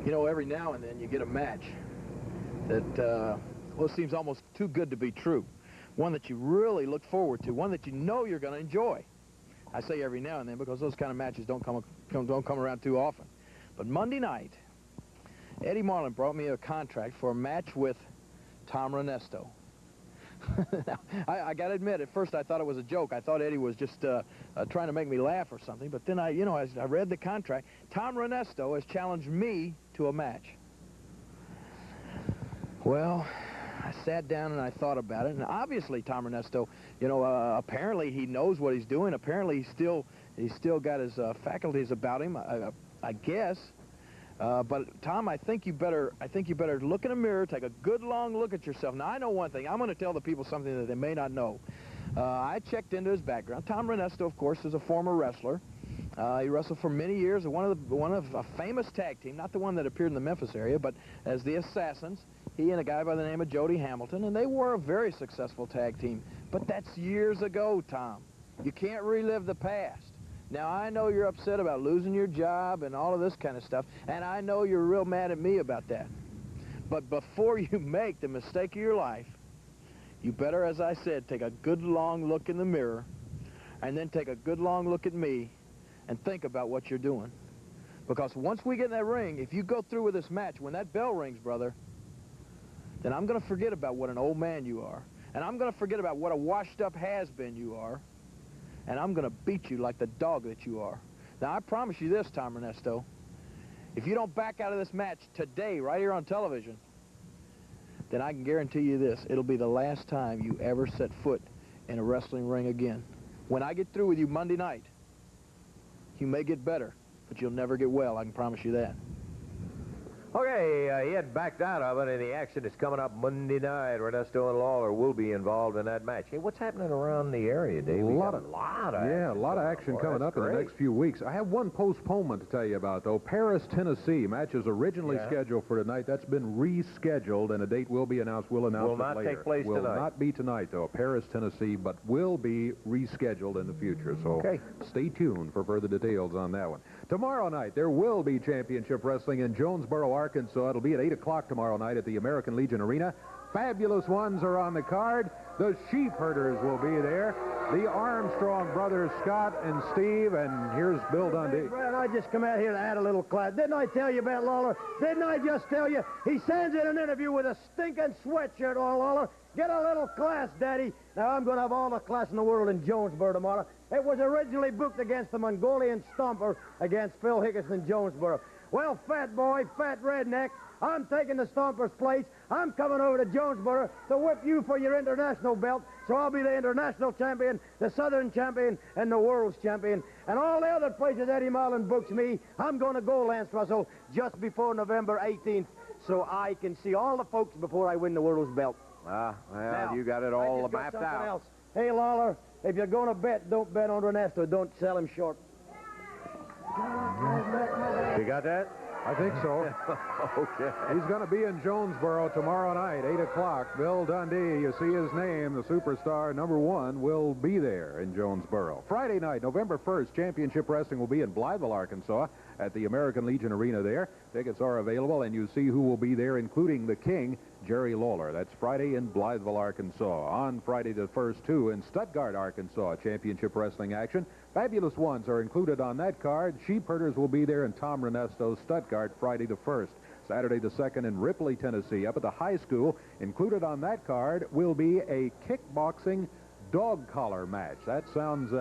You know, every now and then you get a match that, well, seems almost too good to be true. One that you really look forward to, one that you know you're going to enjoy. I say every now and then because those kind of matches don't come around too often. But Monday night, Eddie Marlin brought me a contract for a match with Tom Renesto. Now, I got to admit, at first I thought it was a joke. I thought Eddie was just trying to make me laugh or something. But then I read the contract. Tom Renesto has challenged me to a match. Well, I sat down and I thought about it. And obviously, Tom Renesto, you know, apparently he knows what he's doing. Apparently, he's still got his faculties about him. I guess. But Tom, I think you better look in the mirror, take a good long look at yourself. Now I know one thing. I'm going to tell the people something that they may not know. I checked into his background. Tom Renesto, of course, is a former wrestler. He wrestled for many years. One of a famous tag team, not the one that appeared in the Memphis area, but as the Assassins. He and a guy by the name of Jody Hamilton, and they were a very successful tag team. But that's years ago, Tom. You can't relive the past. Now, I know you're upset about losing your job and all of this kind of stuff, and I know you're real mad at me about that. But before you make the mistake of your life, you better, as I said, take a good long look in the mirror, and then take a good long look at me, and think about what you're doing. Because once we get in that ring, if you go through with this match, when that bell rings, brother, then I'm going to forget about what an old man you are, and I'm going to forget about what a washed-up has-been you are, and I'm going to beat you like the dog that you are. Now, I promise you this, Tom Renesto. If you don't back out of this match today, right here on television, then I can guarantee you this. It'll be the last time you ever set foot in a wrestling ring again. When I get through with you Monday night, you may get better, but you'll never get well. I can promise you that. Okay, he had backed out of it, and the action is coming up Monday night. Renesto and Lawler will be involved in that match. Hey, what's happening around the area, Dave? A lot of action coming up in the next few weeks. I have one postponement to tell you about, though. Paris, Tennessee. Match is originally scheduled for tonight. That's been rescheduled, and a date will be announced. We'll announce it later. Will not take place tonight. Will not be tonight, though. Paris, Tennessee, but will be rescheduled in the future. So stay tuned for further details on that one. Tomorrow night, there will be championship wrestling in Jonesboro, Arkansas. It'll be at 8 o'clock tomorrow night at the American Legion Arena. Fabulous ones are on the card. The Sheep Herders will be there. The Armstrong brothers, Scott and Steve, and here's Bill Dundee. Hey, Brad, I just come out here to add a little class. Didn't I tell you about Lawler? Didn't I just tell you? He sends in an interview with a stinking sweatshirt on, Lawler. Get a little class, Daddy. Now, I'm going to have all the class in the world in Jonesboro tomorrow. It was originally booked against the Mongolian Stomper against Phil Hickerson in Jonesboro. Well, fat boy, fat redneck, I'm taking the Stomper's place. I'm coming over to Jonesboro to whip you for your international belt. So I'll be the international champion, the Southern champion, and the world's champion. And all the other places Eddie Marlin books me, I'm going to go, Lance Russell, just before November 18th, so I can see all the folks before I win the world's belt. Well, Now, you got it I all just got mapped something out. else. Hey, Lawler, if you're going to bet, don't bet on Renesto. Don't sell him short. You got that? I think so. Okay. He's going to be in Jonesboro tomorrow night, 8 o'clock. Bill Dundee, you see his name, the superstar #1, will be there in Jonesboro. Friday night, November 1st, Championship Wrestling will be in Blytheville, Arkansas, at the American Legion Arena there. Tickets are available, and you see who will be there, including the King, Jerry Lawler. That's Friday in Blytheville, Arkansas. On Friday the 1st, too, in Stuttgart, Arkansas, Championship Wrestling action. Fabulous Ones are included on that card. Sheep Herders will be there in Tom Renesto, Stuttgart, Friday the 1st. Saturday the 2nd in Ripley, Tennessee, up at the high school. Included on that card will be a kickboxing dog collar match. That sounds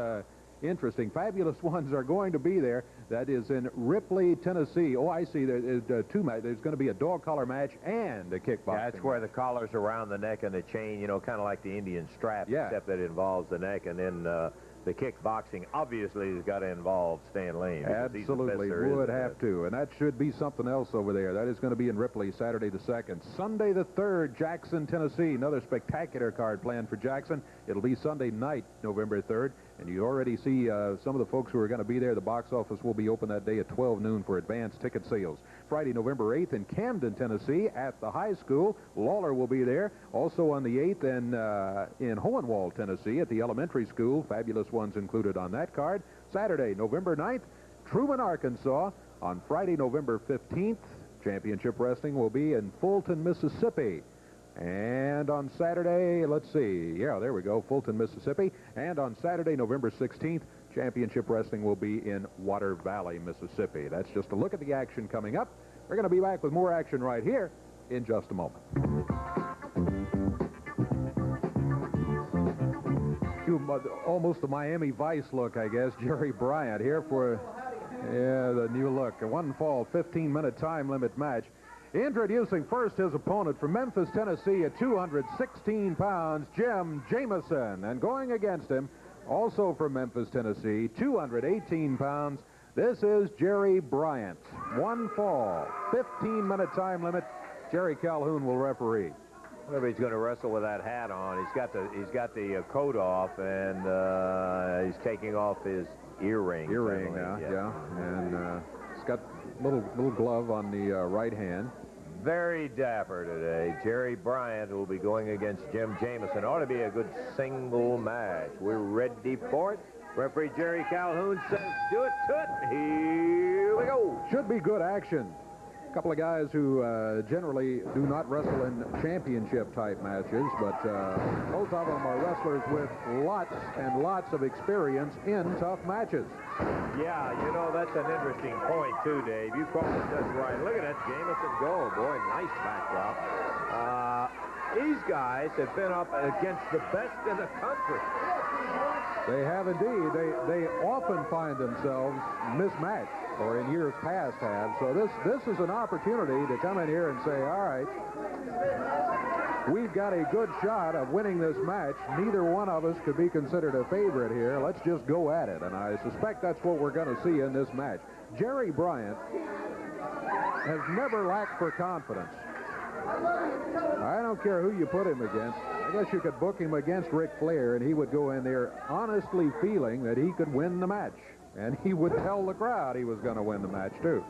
interesting. Fabulous Ones are going to be there. That is in Ripley, Tennessee. Oh, I see. There's two matches. There's going to be a dog collar match and a kickboxing. Yeah, that's where the collar's around the neck and the chain, you know, kind of like the Indian strap, except that it involves the neck. And then the kickboxing obviously has got to involve Stan Lane. Absolutely, would have to. And that should be something else over there. That is going to be in Ripley, Saturday the 2nd. Sunday the 3rd, Jackson, Tennessee. Another spectacular card planned for Jackson. It'll be Sunday night, November 3rd. And you already see some of the folks who are going to be there. The box office will be open that day at 12 noon for advanced ticket sales. Friday, November 8th in Camden, Tennessee at the high school. Lawler will be there. Also on the 8th in Hohenwald, Tennessee at the elementary school. Fabulous Ones included on that card. Saturday, November 9th, Truman, Arkansas. On Friday, November 15th, Championship Wrestling will be in Fulton, Mississippi. And on Saturday, let's see. Yeah, there we go, Fulton, Mississippi. And on Saturday, November 16th, Championship Wrestling will be in Water Valley, Mississippi. That's just a look at the action coming up. We're going to be back with more action right here in just a moment. Almost a Miami Vice look, I guess. Jerry Bryant here for the new look. A one fall, 15-minute time limit match. Introducing first his opponent from Memphis, Tennessee at 216 pounds, Jim Jameson. And going against him, also from Memphis, Tennessee, 218 pounds, this is Jerry Bryant. One fall, 15-minute time limit. Jerry Calhoun will referee. Whenever he's going to wrestle with that hat on, he's got the coat off, and he's taking off his earring. Earring, yeah. And he's got a little glove on the right hand. Very dapper today. Jerry Bryant will be going against Jim Jameson. Ought to be a good single match. We're ready for it. Referee Jerry Calhoun says, do it to it. Here we go. Should be good action. A couple of guys who generally do not wrestle in championship-type matches, but both of them are wrestlers with lots and lots of experience in tough matches. Yeah, you know, that's an interesting point, too, Dave. You called it just right. Look at that Jameson go. Boy, nice backdrop. These guys have been up against the best in the country. They have indeed. They often find themselves mismatched, or in years past have. So this is an opportunity to come in here and say, all right, we've got a good shot of winning this match. Neither one of us could be considered a favorite here. Let's just go at it. And I suspect that's what we're going to see in this match. Jerry Bryant has never lacked for confidence. I don't care who you put him against. I guess you could book him against Ric Flair, and he would go in there honestly feeling that he could win the match. And he would tell the crowd he was going to win the match, too.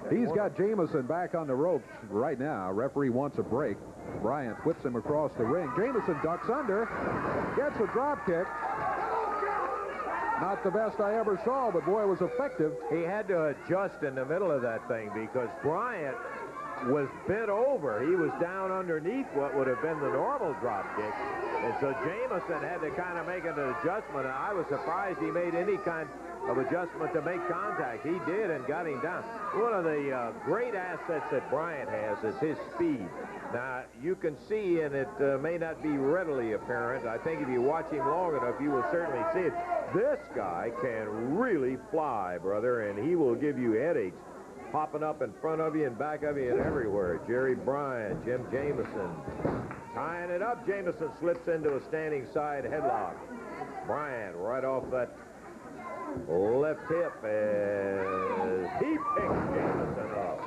He's got Jameson back on the ropes right now. Referee wants a break. Bryant whips him across the ring. Jameson ducks under, gets a drop kick. Not the best I ever saw, but boy, it was effective. He had to adjust in the middle of that thing because Bryant was bent over. He was down underneath what would have been the normal drop kick. And so Jameson had to kind of make an adjustment. And I was surprised he made any kind of adjustment to make contact. He did and got him down. One of the great assets that Bryant has is his speed. Now, you can see, and it may not be readily apparent, I think if you watch him long enough, you will certainly see it. This guy can really fly, brother, and he will give you headaches. popping up in front of you and back of you and everywhere. Jerry Bryant, Jim Jameson. Tying it up, Jameson slips into a standing side headlock. Bryant right off that left hip as he picks Jameson up.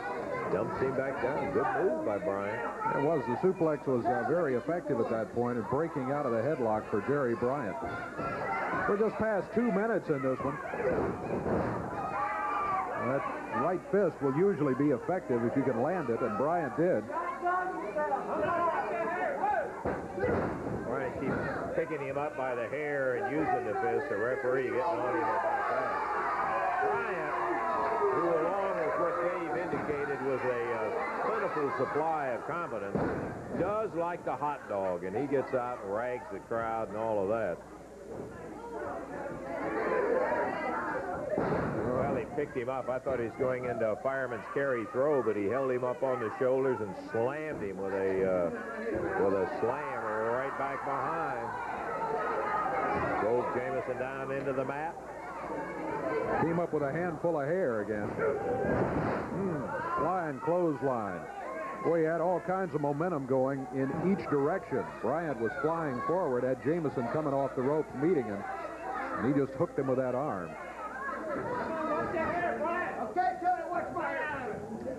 Dumps him back down. Good move by Bryant. It was. The suplex was very effective at that point in breaking out of the headlock for Jerry Bryant. We're just past 2 minutes in this one. That right fist will usually be effective if you can land it, and Bryant did. Bryant keeps picking him up by the hair and using the fist. The referee getting on him about that. Bryant, who along with what Dave indicated was a plentiful supply of confidence, does like the hot dog, and he gets out and rags the crowd and all of that. Well, he picked him up. I thought he was going into a fireman's carry throw, but he held him up on the shoulders and slammed him with a slam right back behind. Drove Jameson down into the mat. Came up with a handful of hair again. Flying clothesline. Boy, he had all kinds of momentum going in each direction. Bryant was flying forward, had Jameson coming off the ropes meeting him, and he just hooked him with that arm.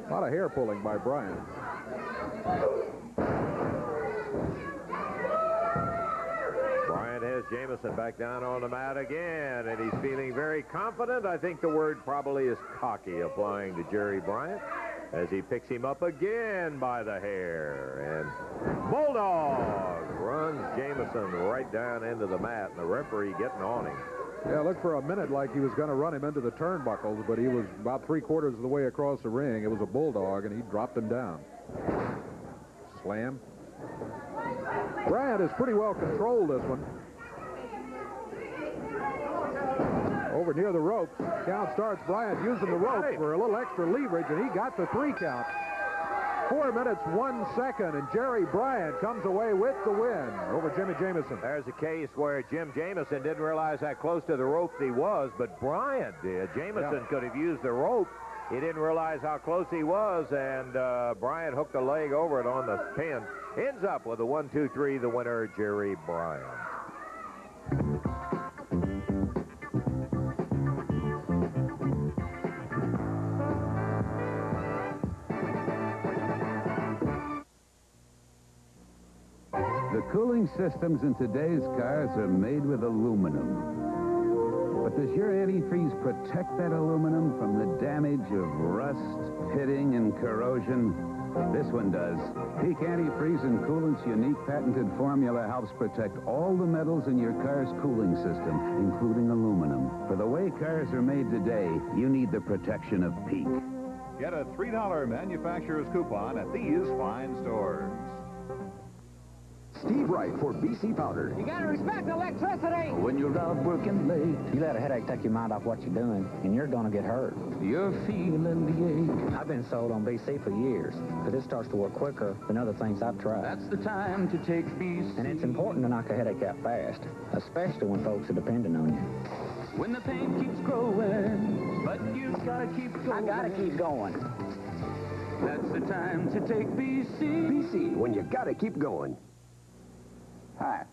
A lot of hair pulling by Bryant. Bryant has Jameson back down on the mat again, and he's feeling very confident. I think the word probably is cocky, applying to Jerry Bryant, as he picks him up again by the hair. And Bulldog runs Jameson right down into the mat, and the referee getting on him. Yeah, it looked for a minute like he was going to run him into the turnbuckles, but he was about 3/4 of the way across the ring. It was a Bulldog, and he dropped him down. Slam. Bryant has pretty well controlled this one. Over near the ropes. Count starts. Bryant using the rope for a little extra leverage, and he got the 3 count. 4 minutes, 1 second, and Jerry Bryant comes away with the win over Jimmy Jameson. There's a case where Jim Jameson didn't realize how close to the ropes he was, but Bryant did. Jameson could have used the rope. He didn't realize how close he was, and Bryant hooked a leg over it on the pin. Ends up with a 1-2-3, the winner, Jerry Bryant. The cooling systems in today's cars are made with aluminum. But does your antifreeze protect that aluminum from the damage of rust, pitting, and corrosion? This one does. Peak Antifreeze and Coolant's unique patented formula helps protect all the metals in your car's cooling system, including aluminum. For the way cars are made today, you need the protection of Peak. Get a $3 manufacturer's coupon at these fine stores. Steve Wright for BC Powder. You gotta respect electricity! When you're out working late, You let a headache take your mind off what you're doing, and you're gonna get hurt. you're feeling the ache. I've been sold on BC for years, but it starts to work quicker than other things I've tried. That's the time to take BC. And it's important to knock a headache out fast, especially when folks are depending on you. When the pain keeps growing, but you've gotta keep going. I gotta keep going. That's the time to take BC. BC, when you gotta keep going. Hi,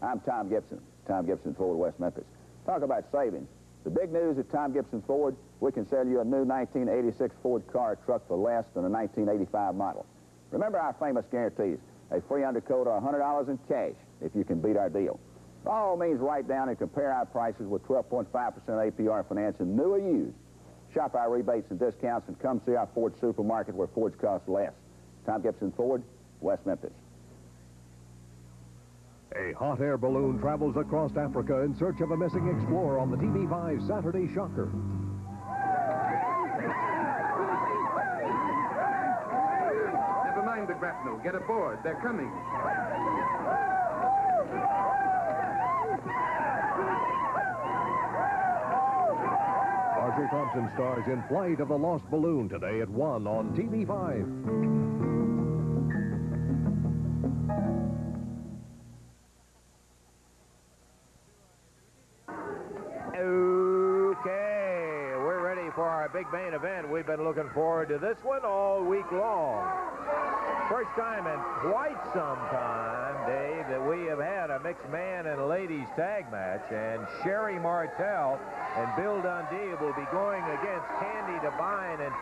I'm Tom Gibson, Tom Gibson Ford, West Memphis. Talk about savings. The big news at Tom Gibson Ford, we can sell you a new 1986 Ford car truck for less than a 1985 model. Remember our famous guarantees, a free undercoat or $100 in cash if you can beat our deal. By all means, write down and compare our prices with 12.5% APR financing, new or used. Shop our rebates and discounts and come see our Ford supermarket where Fords cost less. Tom Gibson Ford, West Memphis. A hot air balloon travels across Africa in search of a missing explorer on the TV5 Saturday Shocker. Never mind the grapnel. Get aboard. They're coming. Arthur Thompson stars in Flight of the Lost Balloon today at 1 on TV5. for our big main event. We've been looking forward to this one all week long. First time in quite some time, Dave, that we have had a mixed man and ladies tag match. And Sherri Martel and Bill Dundee will be going against Candi Devine and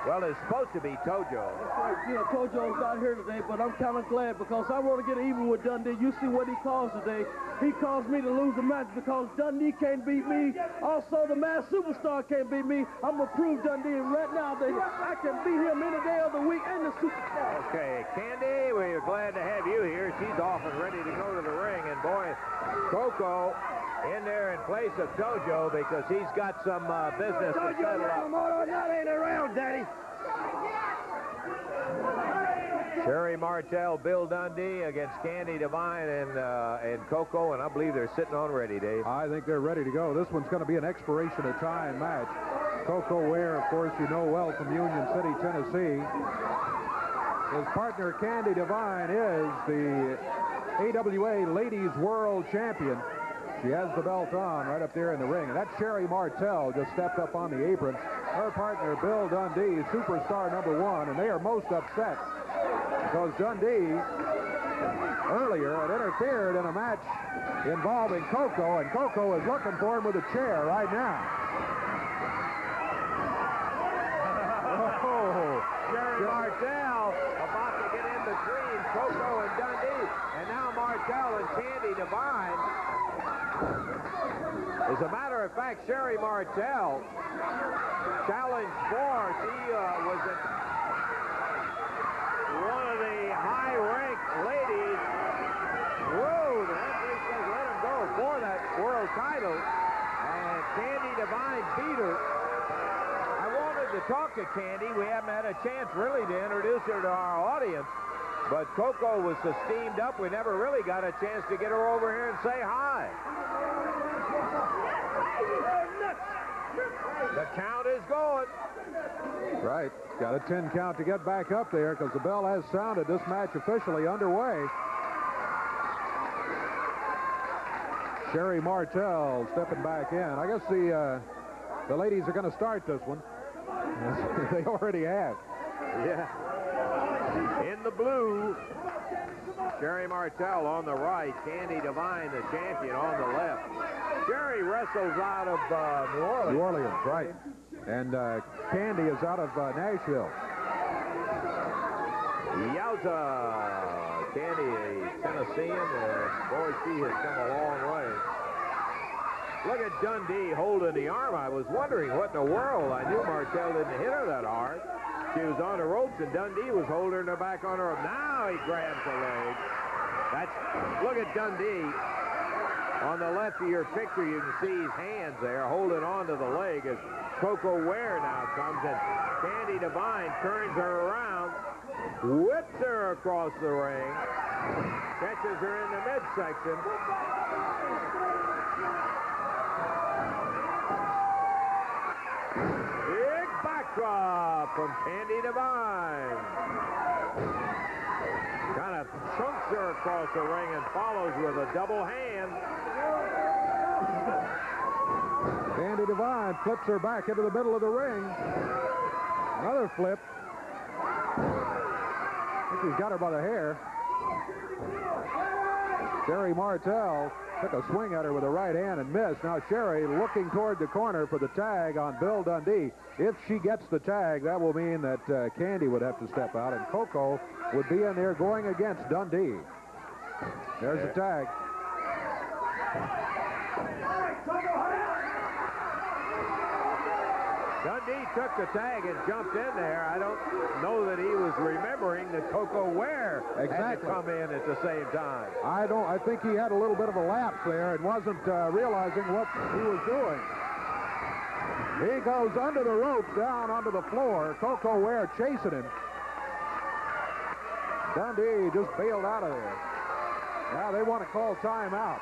well, it's supposed to be Tojo. That's right. You know, Tojo's not here today, but I'm kind of glad because I want to get even with Dundee. You see what he calls today. He calls me to lose the match because Dundee can't beat me. Also, the Masked Superstar can't beat me. I'm going to prove Dundee right now that I can beat him any day of the week and the Superstar. Okay, Candi, we're glad to have you here. She's off and ready to go to the ring. And, boy, Koko in there in place of Tojo because he's got some business to settle up. That ain't around, Daddy. Sherri Martel, Bill Dundee against Candi Devine and Koko, and I believe they're sitting on ready, Dave. I think they're ready to go. This one's going to be an expiration of time match. Koko Ware, of course, you know well from Union City, Tennessee. His partner, Candi Devine, is the AWA Ladies World Champion. She has the belt on right up there in the ring. And that's Sherri Martel just stepped up on the apron. Her partner, Bill Dundee, Superstar #1, and they are most upset because Dundee earlier had interfered in a match involving Koko, and Koko is looking for him with a chair right now. Oh, Sherri Martel about to get in between Koko and Dundee, and now Martel and Candi Devine. As a matter of fact, Sherri Martel challenged for, she was one of the high-ranked ladies. Whoa, the referee says let him go for that world title. And Candi Devine beat her. I wanted to talk to Candi. We haven't had a chance really to introduce her to our audience. But Koko was so steamed up, we never really got a chance to get her over here and say hi. The count is going. Right. Got a 10 count to get back up there because the bell has sounded. This match officially underway. Sherri Martel stepping back in. I guess the ladies are going to start this one. They already have. Yeah. In the blue, Sherri Martel on the right, Candi Devine, the champion, on the left. Sherri wrestles out of New Orleans. New Orleans, right. And Candi is out of Nashville. Yowza! Candi, a Tennessean, and boy, she has come a long way. Look at Dundee holding the arm. I was wondering what in the world. I knew Martel didn't hit her that hard. She was on the ropes, and Dundee was holding her back on her. Now he grabs the leg. Look at Dundee. On the left of your picture, you can see his hands there holding on to the leg as Koko Ware now comes in. Candi Devine turns her around, whips her across the ring, catches her in the midsection. Big backdrop from Candi Devine. Kind of chunks her across the ring and follows with a double hand. Candi Devine flips her back into the middle of the ring. Another flip. I think he's got her by the hair. Sherri Martel took a swing at her with a right hand and missed. Now Sherri looking toward the corner for the tag on Bill Dundee. If she gets the tag, that will mean that Candi would have to step out, and Koko would be in there going against Dundee. There's the tag. Dundee took the tag and jumped in there. I don't know that he was remembering that Koko Ware had to come in at the same time. I think he had a little bit of a lapse there and wasn't realizing what he was doing. He goes under the ropes down onto the floor. Koko Ware chasing him. Dundee just bailed out of there. Now they want to call timeout.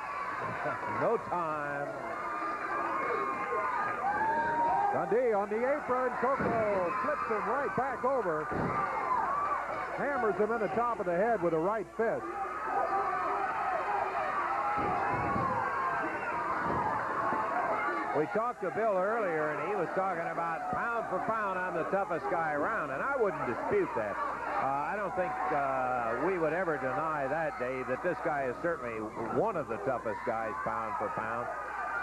No time. Dundee on the apron. Koko flips him right back over. Hammers him in the top of the head with a right fist. We talked to Bill earlier, and he was talking about pound for pound, I'm the toughest guy around, and I wouldn't dispute that. I don't think we would ever deny that, Dave, that this guy is certainly one of the toughest guys pound for pound.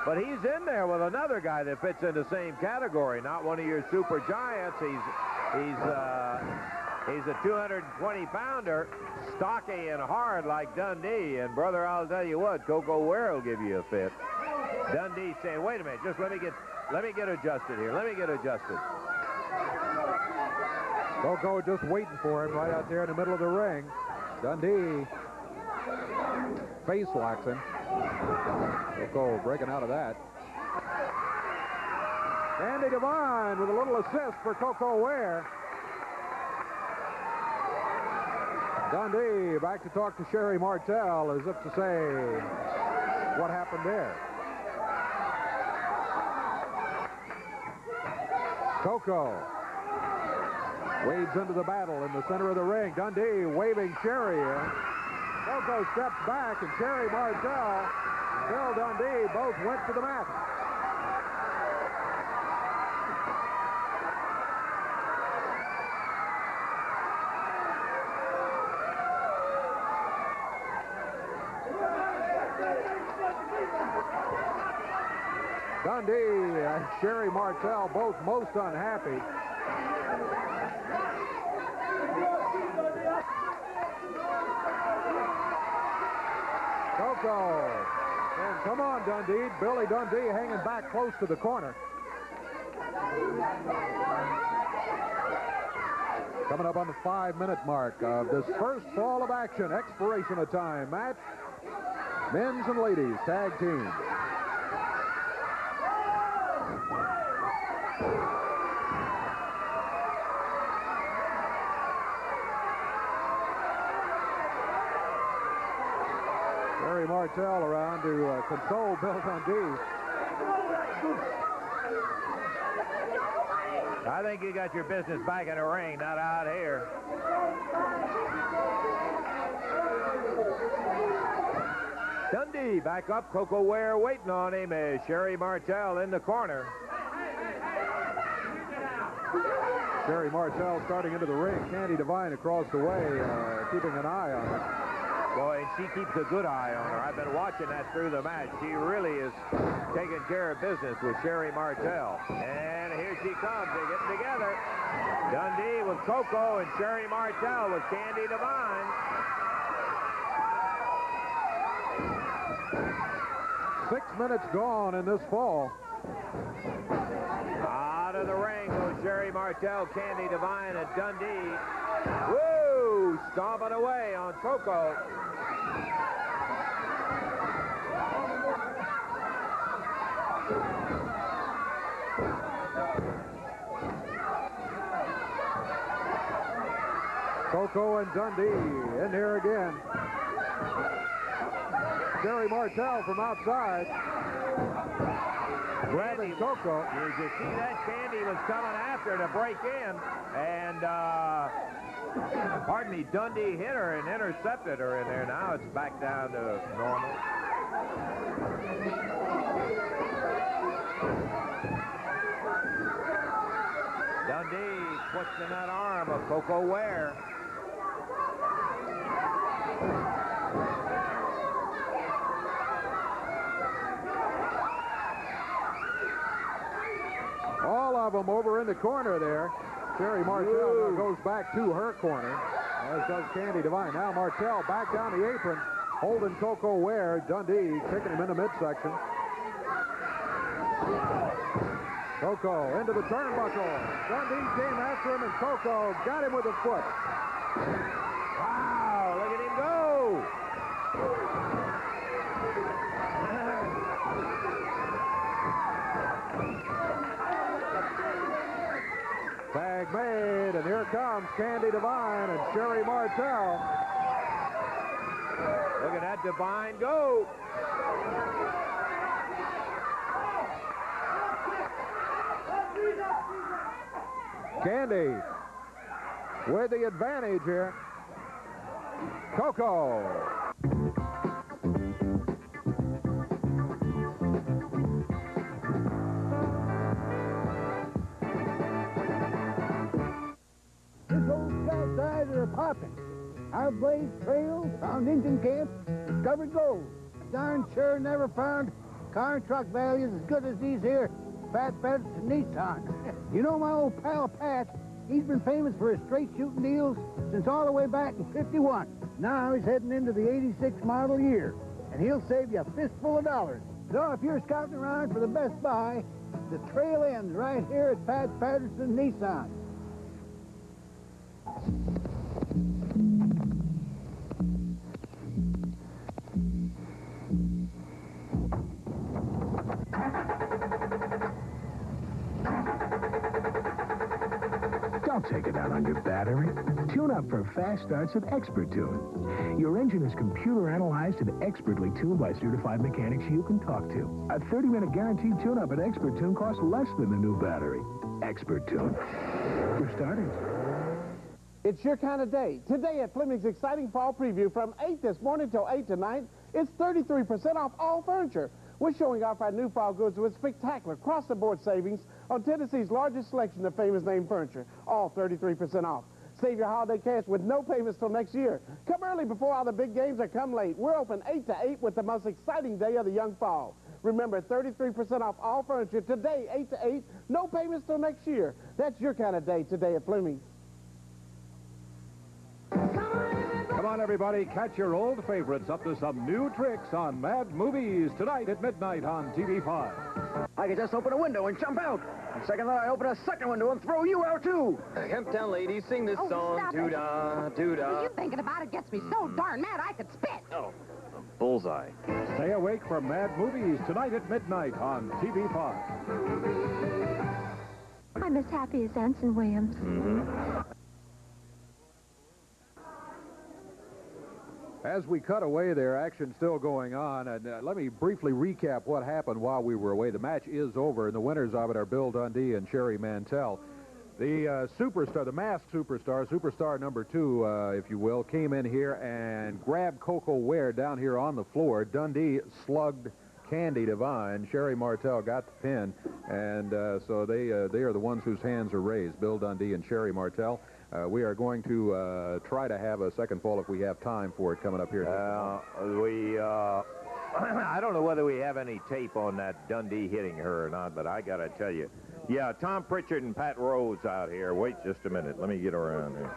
But he's in there with another guy that fits in the same category, not one of your super giants. He's a 220-pounder, stocky and hard like Dundee. And, brother, I'll tell you what, Koko Ware will give you a fit. Dundee saying, wait a minute, just let me get adjusted here. Let me get adjusted. Koko just waiting for him right out there in the middle of the ring. Dundee face locks him. Koko breaking out of that. Candi Devine with a little assist for Koko Ware. Dundee back to talk to Sherri Martel as if to say what happened there. Koko wades into the battle in the center of the ring. Dundee waving Sherri in. Koko steps back, and Sherri Martel, Bill Dundee both went to the mat. Dundee and Sherri Martel both most unhappy. Koko. And come on, Dundee. Billy Dundee hanging back close to the corner. Coming up on the 5-minute mark of this first fall of action, expiration of time match. Men's and ladies tag team. Sherri Martel around to console Bill Dundee. I think you got your business back in the ring, not out here. Dundee back up. Koko Ware waiting on him as Sherri Martel in the corner. Sherri Martel starting into the ring. Candi Devine across the way, keeping an eye on her. Boy, and she keeps a good eye on her. I've been watching that through the match. She really is taking care of business with Sherri Martel. And here she comes. They're getting together. Dundee with Koko and Sherri Martel with Candi Devine. 6 minutes gone in this fall. Out of the ring goes Sherri Martel, Candi Devine, and Dundee. Woo! Stomping away on Koko. Koko and Dundee in here again. Sherri Martel from outside. Grabbing Koko. Did you see that? Candi was coming after to break in. And, pardon me, Dundee hit her and intercepted her in there. Now it's back down to normal. Dundee twisting that arm of Koko Ware. All of them over in the corner there. Sherri Martel now goes back to her corner, as does Candi Devine. Now Martel back down the apron, holding Koko Ware. Dundee kicking him in the midsection. Koko into the turnbuckle. Dundee came after him, and Koko got him with a foot. Wow, look at him go! Tag made, and here comes Candi Devine and Sherri Martel. Look at that Devine go! Candi with the advantage here. Koko. hopping. Our blazed trails, found Indian camps, discovered gold. Darn sure never found car and truck values as good as these here Pat Patterson Nissan. You know my old pal Pat, he's been famous for his straight shooting deals since all the way back in '51. Now he's heading into the '86 model year, and he'll save you a fistful of dollars. So if you're scouting around for the best buy, the trail ends right here at Pat Patterson Nissan. Don't take it out on your battery. Tune up for fast starts at Expert Tune. Your engine is computer analyzed and expertly tuned by certified mechanics you can talk to. A 30-minute guaranteed tune-up at Expert Tune costs less than the new battery. Expert Tune. For starters. It's your kind of day. Today at Fleming's exciting fall preview from 8 this morning till 8 tonight, it's 33% off all furniture. We're showing off our new fall goods with spectacular across-the-board savings on Tennessee's largest selection of famous name furniture, all 33% off. Save your holiday cash with no payments till next year. Come early before all the big games or come late. We're open 8 to 8 with the most exciting day of the young fall. Remember, 33% off all furniture today, 8 to 8, no payments till next year. That's your kind of day today at Fleming's. Come on, everybody, catch your old favorites up to some new tricks on Mad Movies tonight at midnight on TV5. I could just open a window and jump out. The second thought, I open a second window and throw you out, too. Hemptown ladies, sing this song. Doo-dah, doo-dah. You thinking about it gets me so darn mad I could spit. Oh, a bullseye. Stay awake for Mad Movies tonight at midnight on TV5. I'm as happy as Anson Williams. As we cut away there, action still going on, and let me briefly recap what happened while we were away. The match is over, and the winners of it are Bill Dundee and Sherri Martel. The superstar, the masked superstar number 2, if you will, came in here and grabbed Koko Ware down here on the floor. Dundee slugged Candi Devine. Sherri Martel got the pin, and so they are the ones whose hands are raised, Bill Dundee and Sherri Martel. We are going to try to have a second fall if we have time for it coming up here. I don't know whether we have any tape on that Dundee hitting her or not, but I got to tell you. Yeah, Tom Prichard and Pat Rose out here. Wait just a minute. Let me get around here.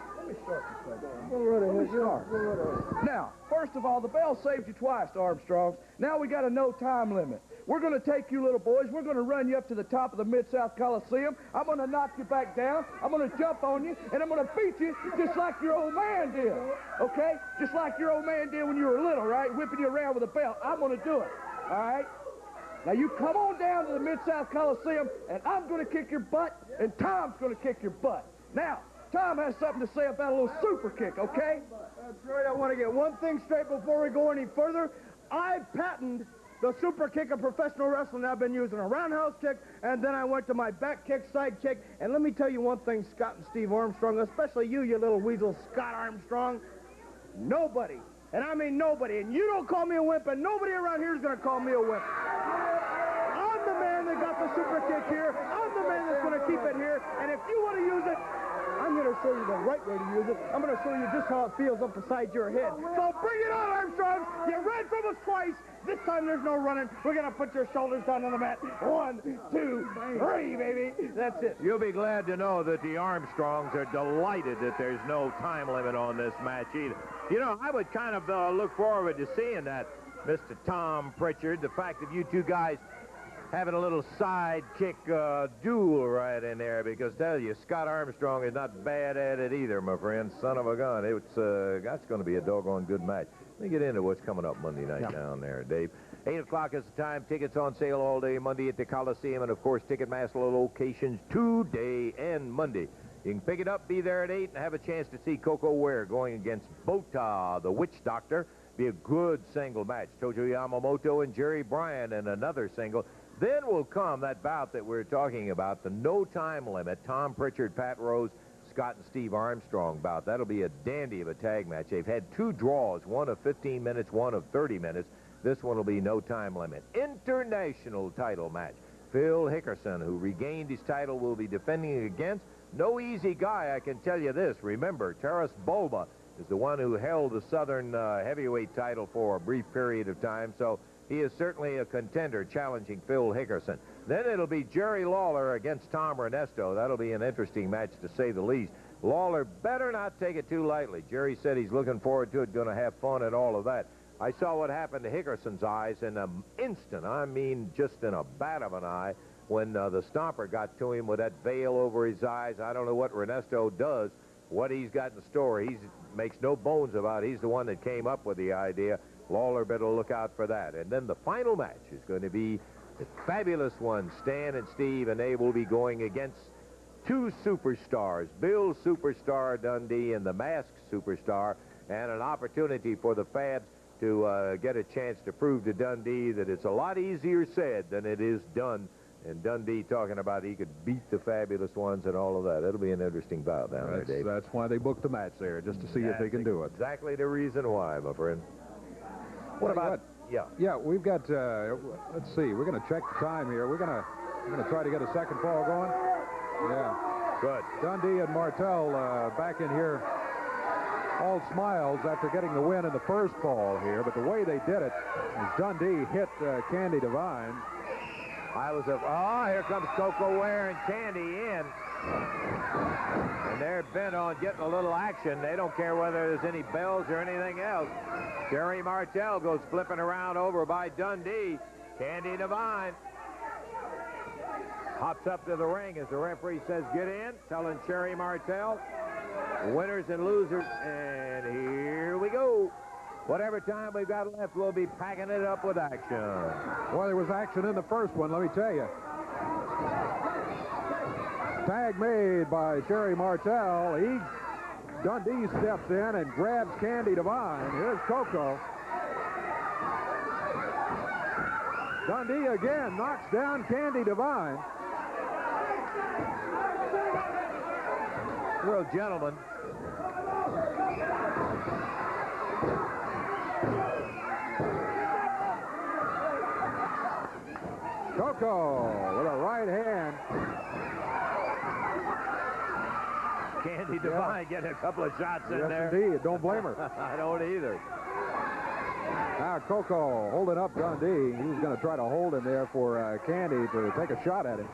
Now, first of all, the bell saved you twice, Armstrongs. Now we got a no time limit. We're going to take you little boys. We're going to run you up to the top of the Mid-South Coliseum. I'm going to knock you back down. I'm going to jump on you, and I'm going to beat you just like your old man did. Okay? Just like your old man did when you were little, right? Whipping you around with a belt. I'm going to do it. All right? Now, you come on down to the Mid-South Coliseum, and I'm going to kick your butt, and Tom's going to kick your butt. Now, Tom has something to say about a little super kick, okay? That's right. I want to get one thing straight before we go any further. I patented the super kick of professional wrestling. I've been using a roundhouse kick, and then I went to my back kick, side kick. And let me tell you one thing, Scott and Steve Armstrong, especially you little weasel, Scott Armstrong, nobody, and I mean nobody, and you don't call me a wimp, and nobody around here is going to call me a wimp. I'm the man that got the super kick here. I'm the man that's going to keep it here, and if you want to use it, I'm going to show you the right way to use it. I'm going to show you just how it feels up beside your head. So bring it on, Armstrong. You ran from us twice. This time there's no running. We're going to put your shoulders down on the mat. 1, 2, 3, baby. That's it. You'll be glad to know that the Armstrongs are delighted that there's no time limit on this match either. You know, I would kind of look forward to seeing that, Mr. Tom Prichard, the fact that you two guys having a little sidekick duel right in there, because tell you, Scott Armstrong is not bad at it either, my friend. Son of a gun. That's going to be a doggone good match. Let me get into what's coming up Monday night down there, Dave. 8 o'clock is the time. Tickets on sale all day Monday at the Coliseum, and, of course, Ticketmaster locations today and Monday. You can pick it up, be there at 8, and have a chance to see Koko Ware going against Bota, the Witch Doctor. Be a good single match. Tojo Yamamoto and Jerry Bryant in another single. Then will come that bout that we're talking about, the no time limit, Tom Prichard, Pat Rose, Scott and Steve Armstrong bout. That'll be a dandy of a tag match. They've had 2 draws, one of 15 minutes, one of 30 minutes. This one will be no time limit. International title match. Phil Hickerson, who regained his title, will be defending against no easy guy, I can tell you this. Remember, Taras Bulba is the one who held the Southern heavyweight title for a brief period of time, so he is certainly a contender challenging Phil Hickerson. Then it'll be Jerry Lawler against Tom Renesto. That'll be an interesting match, to say the least. Lawler better not take it too lightly. Jerry said he's looking forward to it, going to have fun and all of that. I saw what happened to Hickerson's eyes in an instant. I mean, just in a bat of an eye, when the Stomper got to him with that veil over his eyes. I don't know what Renesto does, what he's got in store. He makes no bones about it. He's the one that came up with the idea. Lawler better look out for that. And then the final match is going to be the fabulous one, Stan and Steve, and they will be going against two superstars, Bill Superstar Dundee and the Masked Superstar, and an opportunity for the Fabs to get a chance to prove to Dundee that it's a lot easier said than it is done. And Dundee talking about he could beat the fabulous ones and all of that. It'll be an interesting bout down there, Dave. That's why they booked the match there, just to see if they can do it. Exactly the reason why, my friend. What about... Yeah. Yeah, we've got, let's see, we're going to check the time here. We're going to try to get a second fall going. Yeah. Good. Dundee and Martel back in here, all smiles after getting the win in the first fall here, but the way they did it is Dundee hit Candi Devine. Here comes Koko, Ware, and Candi in. And they're bent on getting a little action. They don't care whether there's any bells or anything else. Sherri Martel goes flipping around over by Dundee. Candi Devine hops up to the ring as the referee says, get in, telling Sherri Martel, winners and losers. And here we go. Whatever time we've got left, we'll be packing it up with action. Well, there was action in the first one, let me tell you. Tag made by Sherri Martel. Dundee steps in and grabs Candi Devine. Here's Koko. Dundee again knocks down Candi Devine. Real gentleman. Koko with a right hand. Candi Devine getting a couple of shots in there. Yes, indeed. Don't blame her. I don't either. Now Koko holding up Dundee. He was going to try to hold him there for Candi to take a shot at him.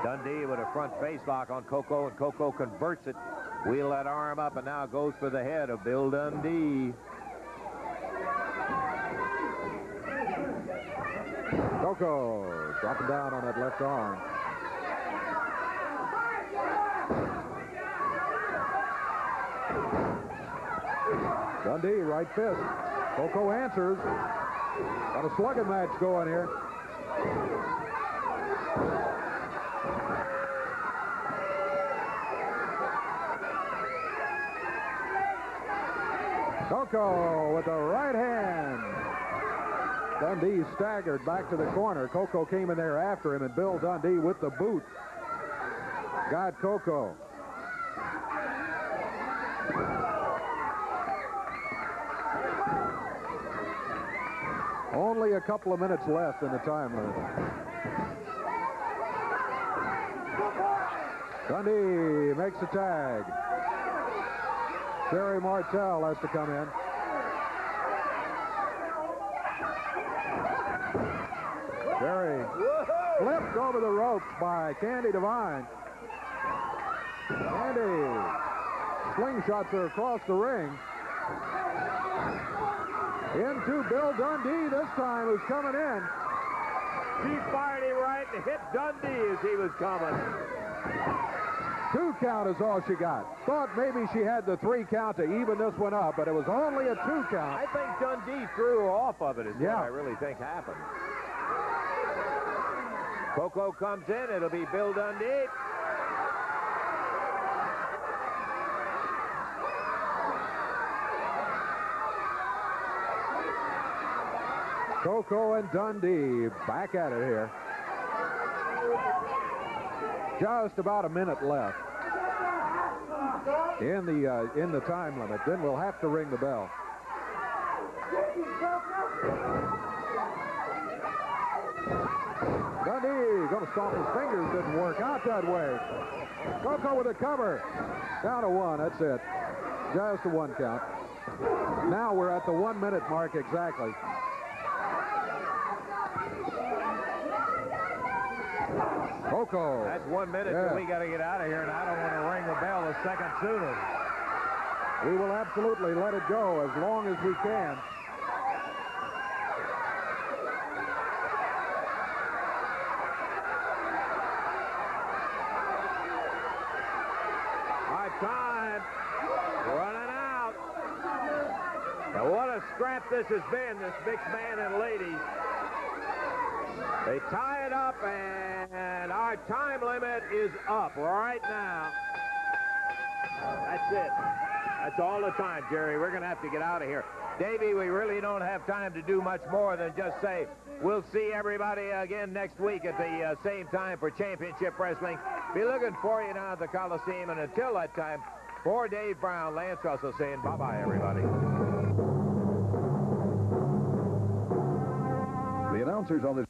Dundee with a front face lock on Koko, and Koko converts it. Wheel that arm up, and now goes for the head of Bill Dundee. Koko dropping down on that left arm. Dundee, right fist. Koko answers. Got a slugging match going here. Koko with the right hand. Dundee staggered back to the corner. Koko came in there after him, and Bill Dundee with the boot got Koko. Only a couple of minutes left in the time limit. Dundee makes a tag. Sherri Martel has to come in. Sherri flipped over the ropes by Candi Devine. Candi slingshots her across the ring. Into Bill Dundee this time, who's coming in. She fired him right and hit Dundee as he was coming. 2 count is all she got. Thought maybe she had the 3 count to even this one up, but it was only a 2 count. I think Dundee threw her off of it is what I really think happened. Koko comes in. It'll be Bill Dundee. Koko and Dundee back at it here. Just about a minute left in the time limit. Then we'll have to ring the bell. Dundee going to stomp his fingers. Didn't work out that way. Koko with a cover. Down to 1. That's it. Just a 1 count. Now we're at the 1 minute mark exactly. Koko. That's 1 minute till we got to get out of here, and I don't want to ring the bell a second sooner. We will absolutely let it go as long as we can. Time running out. Now what a scrap this has been, this mixed man and ladies. They tie it up, and our time limit is up right now. That's it. That's all the time, Jerry. We're going to have to get out of here. Davey, we really don't have time to do much more than just say we'll see everybody again next week at the same time for Championship Wrestling. Be looking for you down at the Coliseum, and until that time, for Dave Brown, Lance Russell saying bye-bye, everybody. The announcers on this